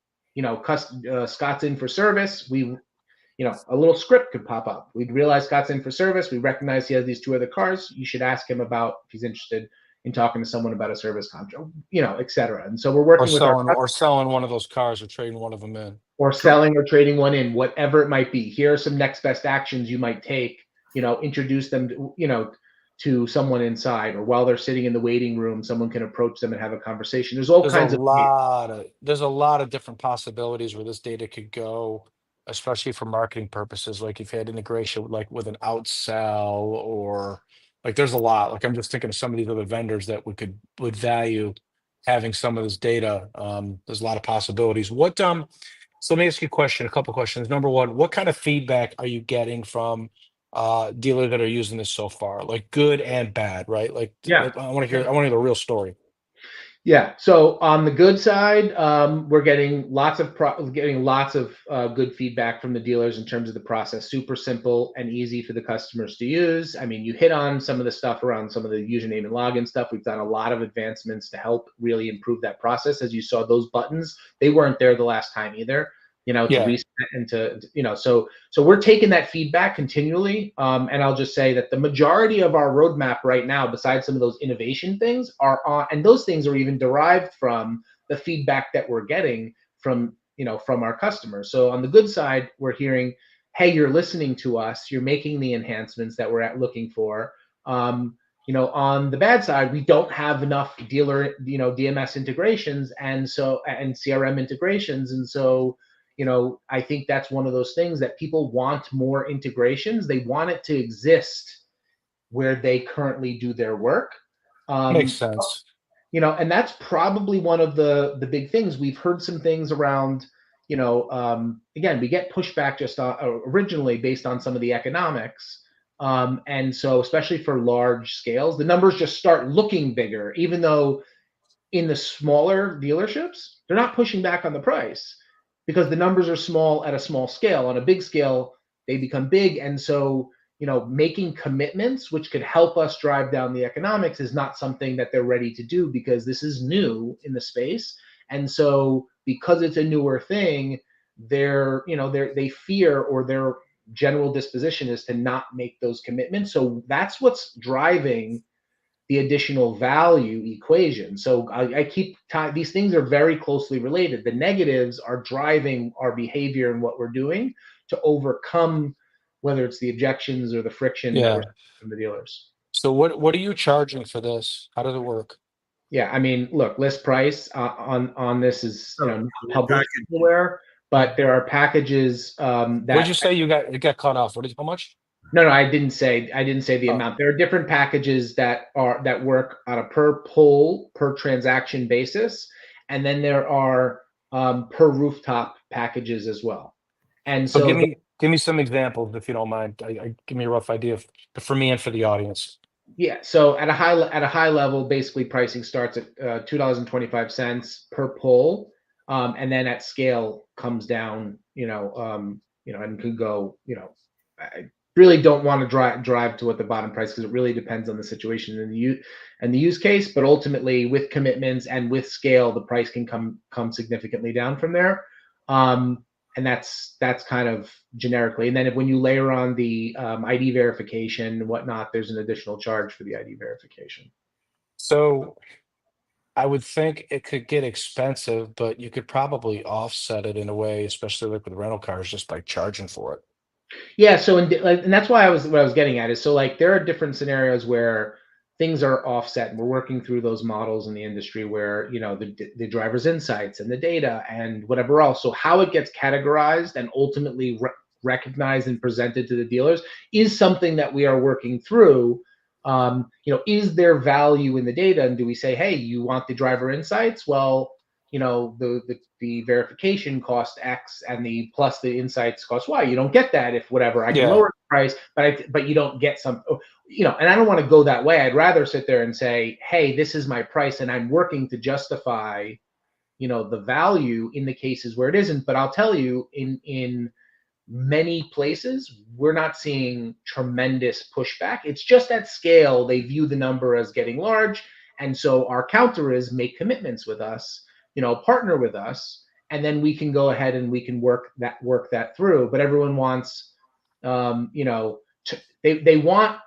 [SPEAKER 3] Scott's in for service. A little script could pop up. We'd realize Scott's in for service. We recognize he has these 2 other cars. You should ask him about if he's interested in talking to someone about a service contract, et cetera. And so we're working with
[SPEAKER 1] or selling one of those cars or trading one of them in.
[SPEAKER 3] Or selling or trading one in, whatever it might be. Here are some next best actions you might take. Introduce them to someone inside, or while they're sitting in the waiting room, someone can approach them and have a conversation. There's a
[SPEAKER 1] lot of different possibilities where this data could go, especially for marketing purposes. Like if you had integration with an outsell, or there's a lot. I'm just thinking of some of these other vendors that would value having some of this data. There's a lot of possibilities. So let me ask you a couple questions. Number one, what kind of feedback are you getting from dealers that are using this so far? Good and bad, right?
[SPEAKER 3] Yeah.
[SPEAKER 1] I want to hear the real story.
[SPEAKER 3] Yeah. So on the good side, we're getting lots of good feedback from the dealers in terms of the process. Super simple and easy for the customers to use. I mean, you hit on some of the stuff around some of the username and login stuff. We've done a lot of advancements to help really improve that process. As you saw, those buttons, they weren't there the last time either. To reset and so we're taking that feedback continually. And I'll just say that the majority of our roadmap right now, besides some of those innovation things, are on, and those things are even derived from the feedback that we're getting from our customers. So on the good side, we're hearing, hey, you're listening to us, you're making the enhancements that we're looking for. On the bad side, we don't have enough dealer, DMS integrations and CRM integrations. And so, I think that's one of those things that people want more integrations. They want it to exist where they currently do their work.
[SPEAKER 1] Makes sense.
[SPEAKER 3] And that's probably one of the big things. We've heard some things around, again, we get pushback just originally based on some of the economics. And so especially for large scales, the numbers just start looking bigger, even though in the smaller dealerships, they're not pushing back on the price, because the numbers are small at a small scale. On a big scale, they become big. And so, making commitments, which could help us drive down the economics, is not something that they're ready to do, because this is new in the space. And so because it's a newer thing, they fear, or their general disposition is to not make those commitments. So that's what's driving the additional value equation. So I keep these things are very closely related. The negatives are driving our behavior and what we're doing to overcome, whether it's the objections or the friction that we're from the dealers.
[SPEAKER 1] So what are you charging for this? How does it work?
[SPEAKER 3] Yeah, I mean, look, list price on this is not published anywhere, but there are packages that.
[SPEAKER 1] What did you say? It got cut off. How much?
[SPEAKER 3] No, I didn't say the amount. There are different packages that work on a per pull, per transaction basis, and then there are per rooftop packages as well. And so
[SPEAKER 1] give me some examples if you don't mind. Give me a rough idea for me and for the audience.
[SPEAKER 3] Yeah. So at a high level, basically pricing starts at $2.25 per pull, and then at scale comes down. And could go. I really don't want to drive to what the bottom price, because it really depends on the situation and the use case. But ultimately, with commitments and with scale, the price can come significantly down from there. And that's kind of generically. And then when you layer on the ID verification and whatnot, there's an additional charge for the ID verification.
[SPEAKER 1] So I would think it could get expensive, but you could probably offset it in a way, especially with rental cars, just by charging for it.
[SPEAKER 3] Yeah. So and that's why what I was getting at is, so there are different scenarios where things are offset, and we're working through those models in the industry where the driver's insights and the data and whatever else. So how it gets categorized and ultimately recognized and presented to the dealers is something that we are working through. Is there value in the data? And do we say, hey, you want the driver insights? Well, the verification cost X and the plus the insights cost Y. You don't get that if whatever I can
[SPEAKER 1] Yeah.
[SPEAKER 3] lower the price, but you don't get some, and I don't want to go that way. I'd rather sit there and say, hey, this is my price and I'm working to justify, the value in the cases where it isn't. But I'll tell you, in many places, we're not seeing tremendous pushback. It's just at scale, they view the number as getting large. And so our counter is make commitments with us, partner with us, and then we can go ahead and we can work that through. But everyone wants, they want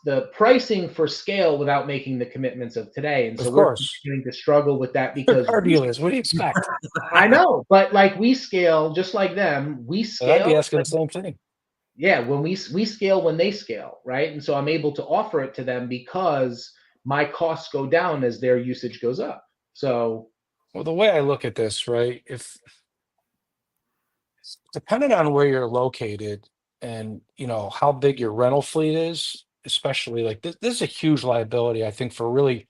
[SPEAKER 3] the pricing for scale without making the commitments of today. And so we're continuing to struggle with that because
[SPEAKER 1] car dealers, what do you expect?
[SPEAKER 3] I know, but like we scale just like them. We scale.
[SPEAKER 1] I'd be asking the same thing.
[SPEAKER 3] Yeah, when we scale when they scale, right? And so I'm able to offer it to them because my costs go down as their usage goes up. So,
[SPEAKER 1] well, the way I look at this, right, if depending on where you're located and how big your rental fleet is, especially like this is a huge liability, I think, for really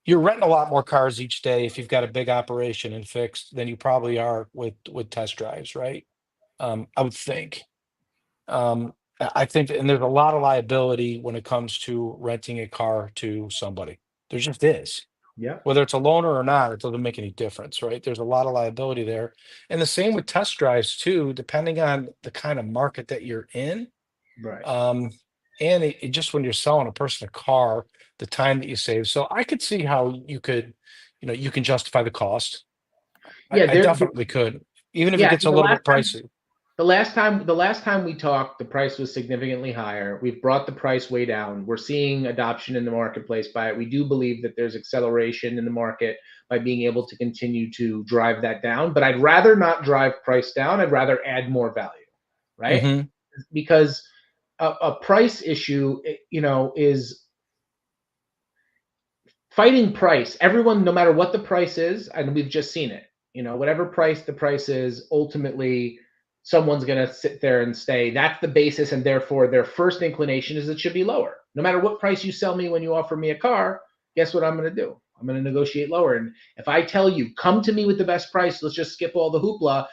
[SPEAKER 1] you're renting a lot more cars each day if you've got a big operation and fixed than you probably are with test drives, right? I would think. I think, and there's a lot of liability when it comes to renting a car to somebody. There just is.
[SPEAKER 3] yeah,
[SPEAKER 1] Whether it's a loaner or not, it doesn't make any difference, right? There's a lot of liability there. And the same with test drives too, depending on the kind of market that you're in.
[SPEAKER 3] right.
[SPEAKER 1] And it just when you're selling a person a car, the time that you save. So I could see how you could, you can justify the cost.
[SPEAKER 3] Yeah,
[SPEAKER 1] I definitely could, even if it
[SPEAKER 3] yeah.
[SPEAKER 1] gets a little bit pricey.
[SPEAKER 3] The last time we talked, the price was significantly higher. We've brought the price way down. We're seeing adoption in the marketplace by it. We do believe that there's acceleration in the market by being able to continue to drive that down. But I'd rather not drive price down. I'd rather add more value, right?
[SPEAKER 1] Mhm.
[SPEAKER 3] Because a price issue, is fighting price. Everyone, no matter what the price is, and we've just seen it, whatever price the price is, ultimately someone's going to sit there and say that's the basis, and therefore their first inclination is it should be lower. No matter what price you sell me when you offer me a car, guess what I'm going to do? I'm going to negotiate lower. And if I tell you, come to me with the best price, let's just skip all the hoopla,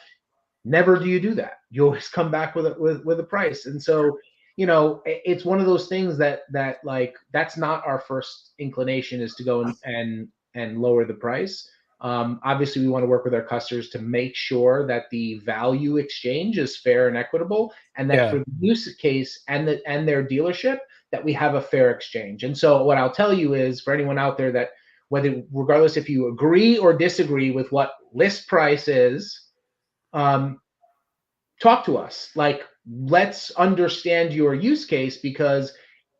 [SPEAKER 3] never do you do that. You always come back with a price. And so, it's one of those things that like that's not our first inclination, is to go and lower the price. Obviously, we want to work with our customers to make sure that the value exchange is fair and equitable, and that for the use case and their dealership, that we have a fair exchange. And so what I'll tell you is, for anyone out there, that regardless if you agree or disagree with what list price is, talk to us. Like, let's understand your use case, because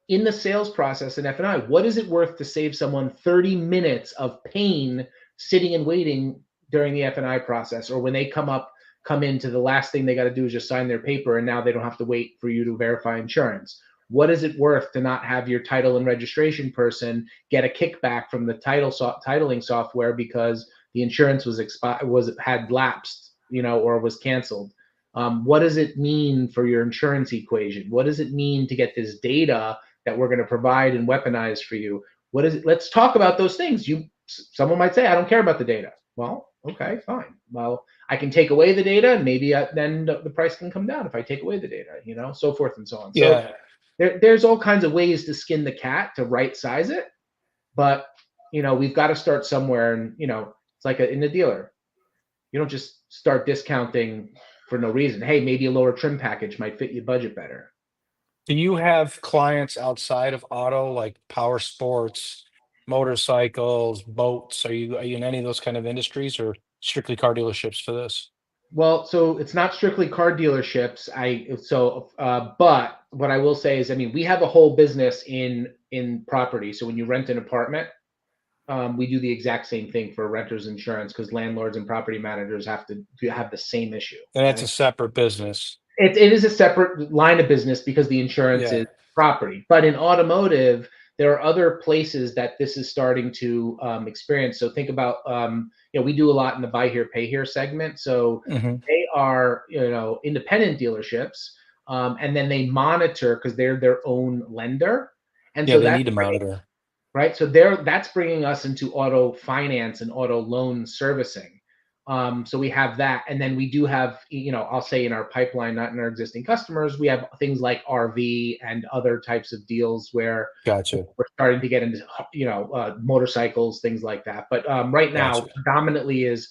[SPEAKER 3] in the sales process in F&I, what is it worth to save someone 30 minutes of pain sitting and waiting during the F&I process, or when they come into the last thing they got to do is just sign their paper, and now they don't have to wait for you to verify insurance? What is it worth to not have your title and registration person get a kickback from the titling software because the insurance had lapsed, or was canceled? What does it mean for your insurance equation? What does it mean to get this data that we're going to provide and weaponize for you? What is it? Let's talk about those things. Someone might say, I don't care about the data. Well, okay, fine. Well, I can take away the data, and maybe then the price can come down if I take away the data, so forth and so on.
[SPEAKER 1] Yeah.
[SPEAKER 3] So there's all kinds of ways to skin the cat to right size it. But, we've got to start somewhere. And, it's like in a dealer. You don't just start discounting for no reason. Hey, maybe a lower trim package might fit your budget better.
[SPEAKER 1] Do you have clients outside of auto, like power sports, motorcycles, boats? Are you in any of those kind of industries, or strictly car dealerships for this?
[SPEAKER 3] Well, so it's not strictly car dealerships. But what I will say is, we have a whole business in property. So when you rent an apartment, we do the exact same thing for renters insurance, because landlords and property managers have to have the same issue.
[SPEAKER 1] And that's a separate business.
[SPEAKER 3] It is a separate line of business because the insurance is property. But in automotive, there are other places that this is starting to experience. So think about, we do a lot in the buy here, pay here segment. So they are, independent dealerships, and then they monitor because they're their own lender. And
[SPEAKER 1] Yeah,
[SPEAKER 3] so
[SPEAKER 1] they
[SPEAKER 3] that's
[SPEAKER 1] need to monitor.
[SPEAKER 3] right. So that's bringing us into auto finance and auto loan servicing. So we have that, and then we do have, I'll say in our pipeline, not in our existing customers, we have things like RV and other types of deals where
[SPEAKER 1] Gotcha.
[SPEAKER 3] we're starting to get into, motorcycles, things like that. But right now,
[SPEAKER 1] Gotcha.
[SPEAKER 3] predominantly is,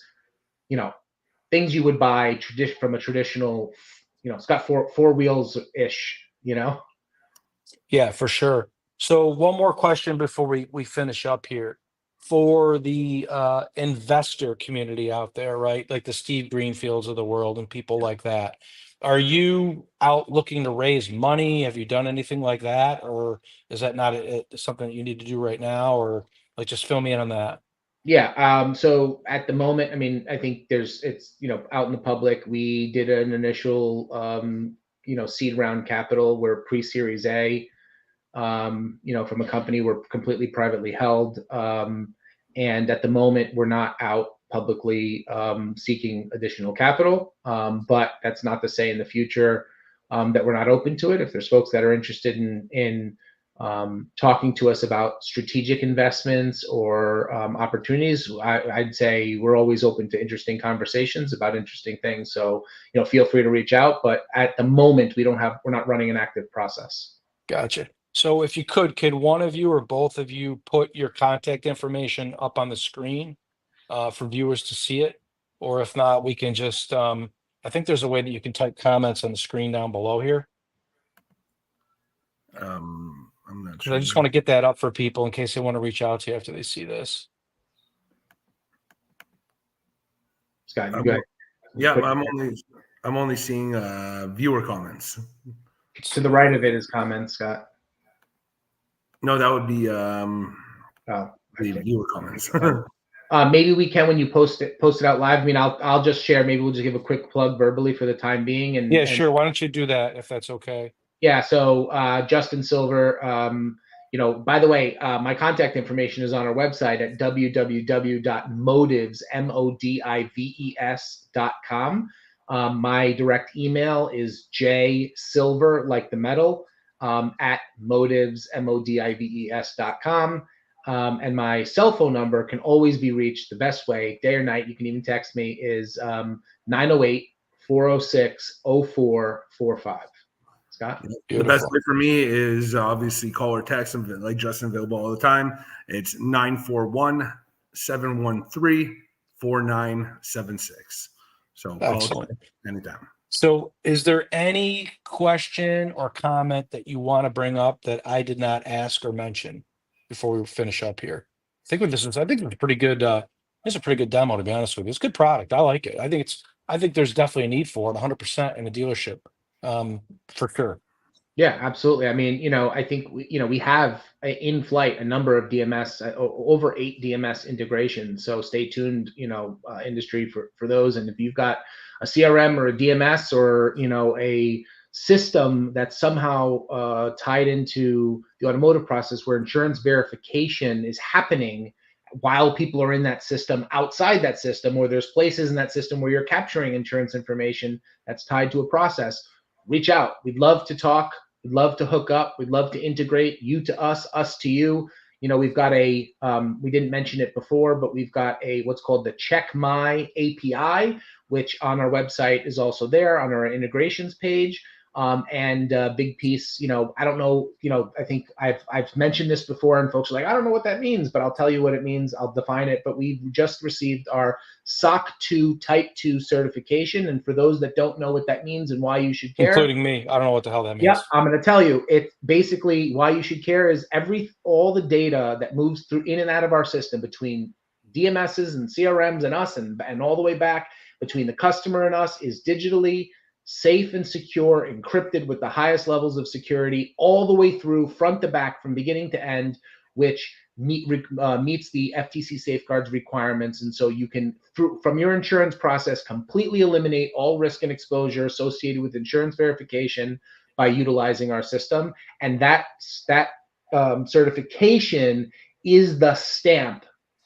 [SPEAKER 3] things you would buy from a traditional, it's got four wheels ish,
[SPEAKER 1] Yeah, for sure. So one more question before we finish up here. For the investor community out there, right? Like the Steve Greenfields of the world and people like that. Are you out looking to raise money? Have you done anything like that? Or is that not something that you need to do right now? Or like just fill me in on that.
[SPEAKER 3] Yeah. So at the moment, I mean, I think it's, out in the public. We did an initial, seed round capital. We're pre-series A, from a company. We're completely privately held. And at the moment, we're not out publicly seeking additional capital. But that's not to say in the future that we're not open to it. If there's folks that are interested in talking to us about strategic investments or opportunities, I'd say we're always open to interesting conversations about interesting things. So, feel free to reach out. But at the moment, we're not running an active process.
[SPEAKER 1] Gotcha. So if you could one of you or both of you put your contact information up on the screen for viewers to see it? Or if not, we can just, I think there's a way that you can type comments on the screen down below here.
[SPEAKER 2] I'm not
[SPEAKER 1] 'Cause
[SPEAKER 2] sure.
[SPEAKER 1] I just want to get that up for people in case they want to reach out to you after they see this.
[SPEAKER 3] Scott, you go ahead.
[SPEAKER 2] Yeah, I'm only seeing viewer comments.
[SPEAKER 3] To the right of it is comments, Scott.
[SPEAKER 2] No, that would be
[SPEAKER 3] Oh,
[SPEAKER 2] the viewer comments.
[SPEAKER 3] maybe we can, when you post it out live. I mean, I'll just share. Maybe we'll just give a quick plug verbally for the time being.
[SPEAKER 1] Yeah, sure. Why don't you do that if that's okay?
[SPEAKER 3] Yeah. So Justin Silver. By the way, my contact information is on our website at www.modives.com. My direct email is jsilver, like the metal, at motives.com. And my cell phone number can always be reached the best way, day or night. You can even text me, is 908-406-0445. Scott?
[SPEAKER 2] The best way for me is obviously call or text. I'm like Justin, available all the time. It's 941-713-4976. So
[SPEAKER 1] Excellent.
[SPEAKER 2] call anytime.
[SPEAKER 1] So is there any question or comment that you want to bring up that I did not ask or mention before we finish up here? I think it's a pretty good it's a pretty good demo, to be honest with you. It's a good product. I like it. I think there's definitely a need for it 100% in the dealership. For sure.
[SPEAKER 3] Yeah, absolutely. I mean, I think we have in flight a number of DMS, over 8 DMS integrations. So stay tuned, industry for those. And if you've got a CRM or a DMS or a system that's somehow tied into the automotive process where insurance verification is happening while people are in that system, outside that system, or there's places in that system where you're capturing insurance information that's tied to a process, reach out. We'd love to talk. We'd love to hook up. We'd love to integrate you to us to you. We've got we didn't mention it before, but we've got what's called the Check My API, which on our website is also there on our integrations page. And a big piece, I don't know, I think I've mentioned this before and folks are like, I don't know what that means, but I'll tell you what it means. I'll define it. But we just received our SOC 2 Type 2 certification. And for those that don't know what that means and why you should care.
[SPEAKER 1] Including me. I don't know what the hell that means.
[SPEAKER 3] Yeah, I'm going to tell you. It's basically why you should care is all the data that moves through in and out of our system between DMSs and CRMs and us and all the way back between the customer and us is digitally safe and secure, encrypted with the highest levels of security, all the way through front to back, from beginning to end, which meets the FTC safeguards requirements. And so you can, from your insurance process, completely eliminate all risk and exposure associated with insurance verification by utilizing our system. And that certification is the stamp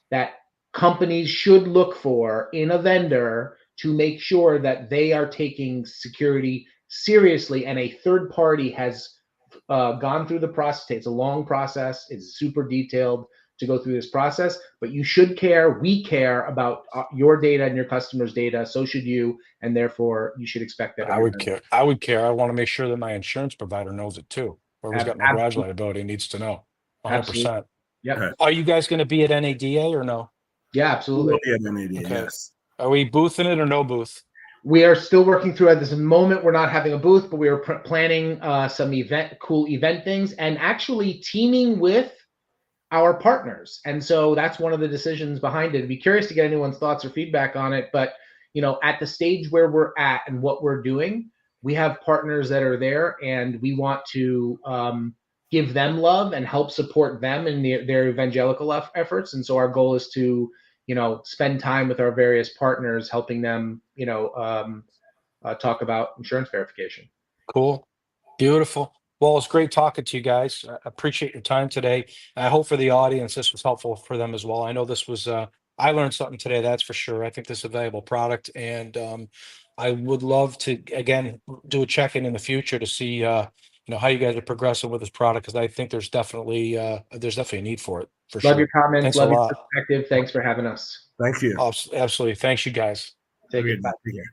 [SPEAKER 3] that companies should look for in a vendor to make sure that they are taking security seriously, and a third party has gone through the process. It's a long process. It's super detailed to go through this process, but you should care. We care about your data and your customers' data. So should you, and therefore you should expect that.
[SPEAKER 1] I would care. I would care. I want to make sure that my insurance provider knows it too. Whoever's got my garage liability needs to know. 100%.
[SPEAKER 3] Yeah.
[SPEAKER 1] Are you guys going to be at NADA or no?
[SPEAKER 3] Yeah, absolutely.
[SPEAKER 2] We'll be at NADA,
[SPEAKER 1] Okay.
[SPEAKER 2] yes.
[SPEAKER 1] Are we boothing it or no booth?
[SPEAKER 3] We are still working through at this moment. We're not having a booth, but we are planning some cool event things, and actually teaming with our partners. And so that's one of the decisions behind it. I'd be curious to get anyone's thoughts or feedback on it. But at the stage where we're at and what we're doing, we have partners that are there, and we want to give them love and help support them in their evangelical efforts. And so our goal is to spend time with our various partners, helping them, talk about insurance verification.
[SPEAKER 1] Cool. Beautiful. Well, it's great talking to you guys. I appreciate your time today. I hope for the audience, this was helpful for them as well. I know this was, I learned something today, that's for sure. I think this is a valuable product, and I would love to, again, do a check-in in the future to see, how you guys are progressing with this product, because I think there's definitely a need for it. For
[SPEAKER 3] Love
[SPEAKER 1] sure.
[SPEAKER 3] your comments.
[SPEAKER 1] Thanks
[SPEAKER 3] love
[SPEAKER 1] a
[SPEAKER 3] your
[SPEAKER 1] lot.
[SPEAKER 3] perspective. Thanks for having us.
[SPEAKER 2] Thank you.
[SPEAKER 1] Absolutely. Thanks, you guys.
[SPEAKER 3] Take
[SPEAKER 2] Okay,
[SPEAKER 3] it back.
[SPEAKER 2] take care.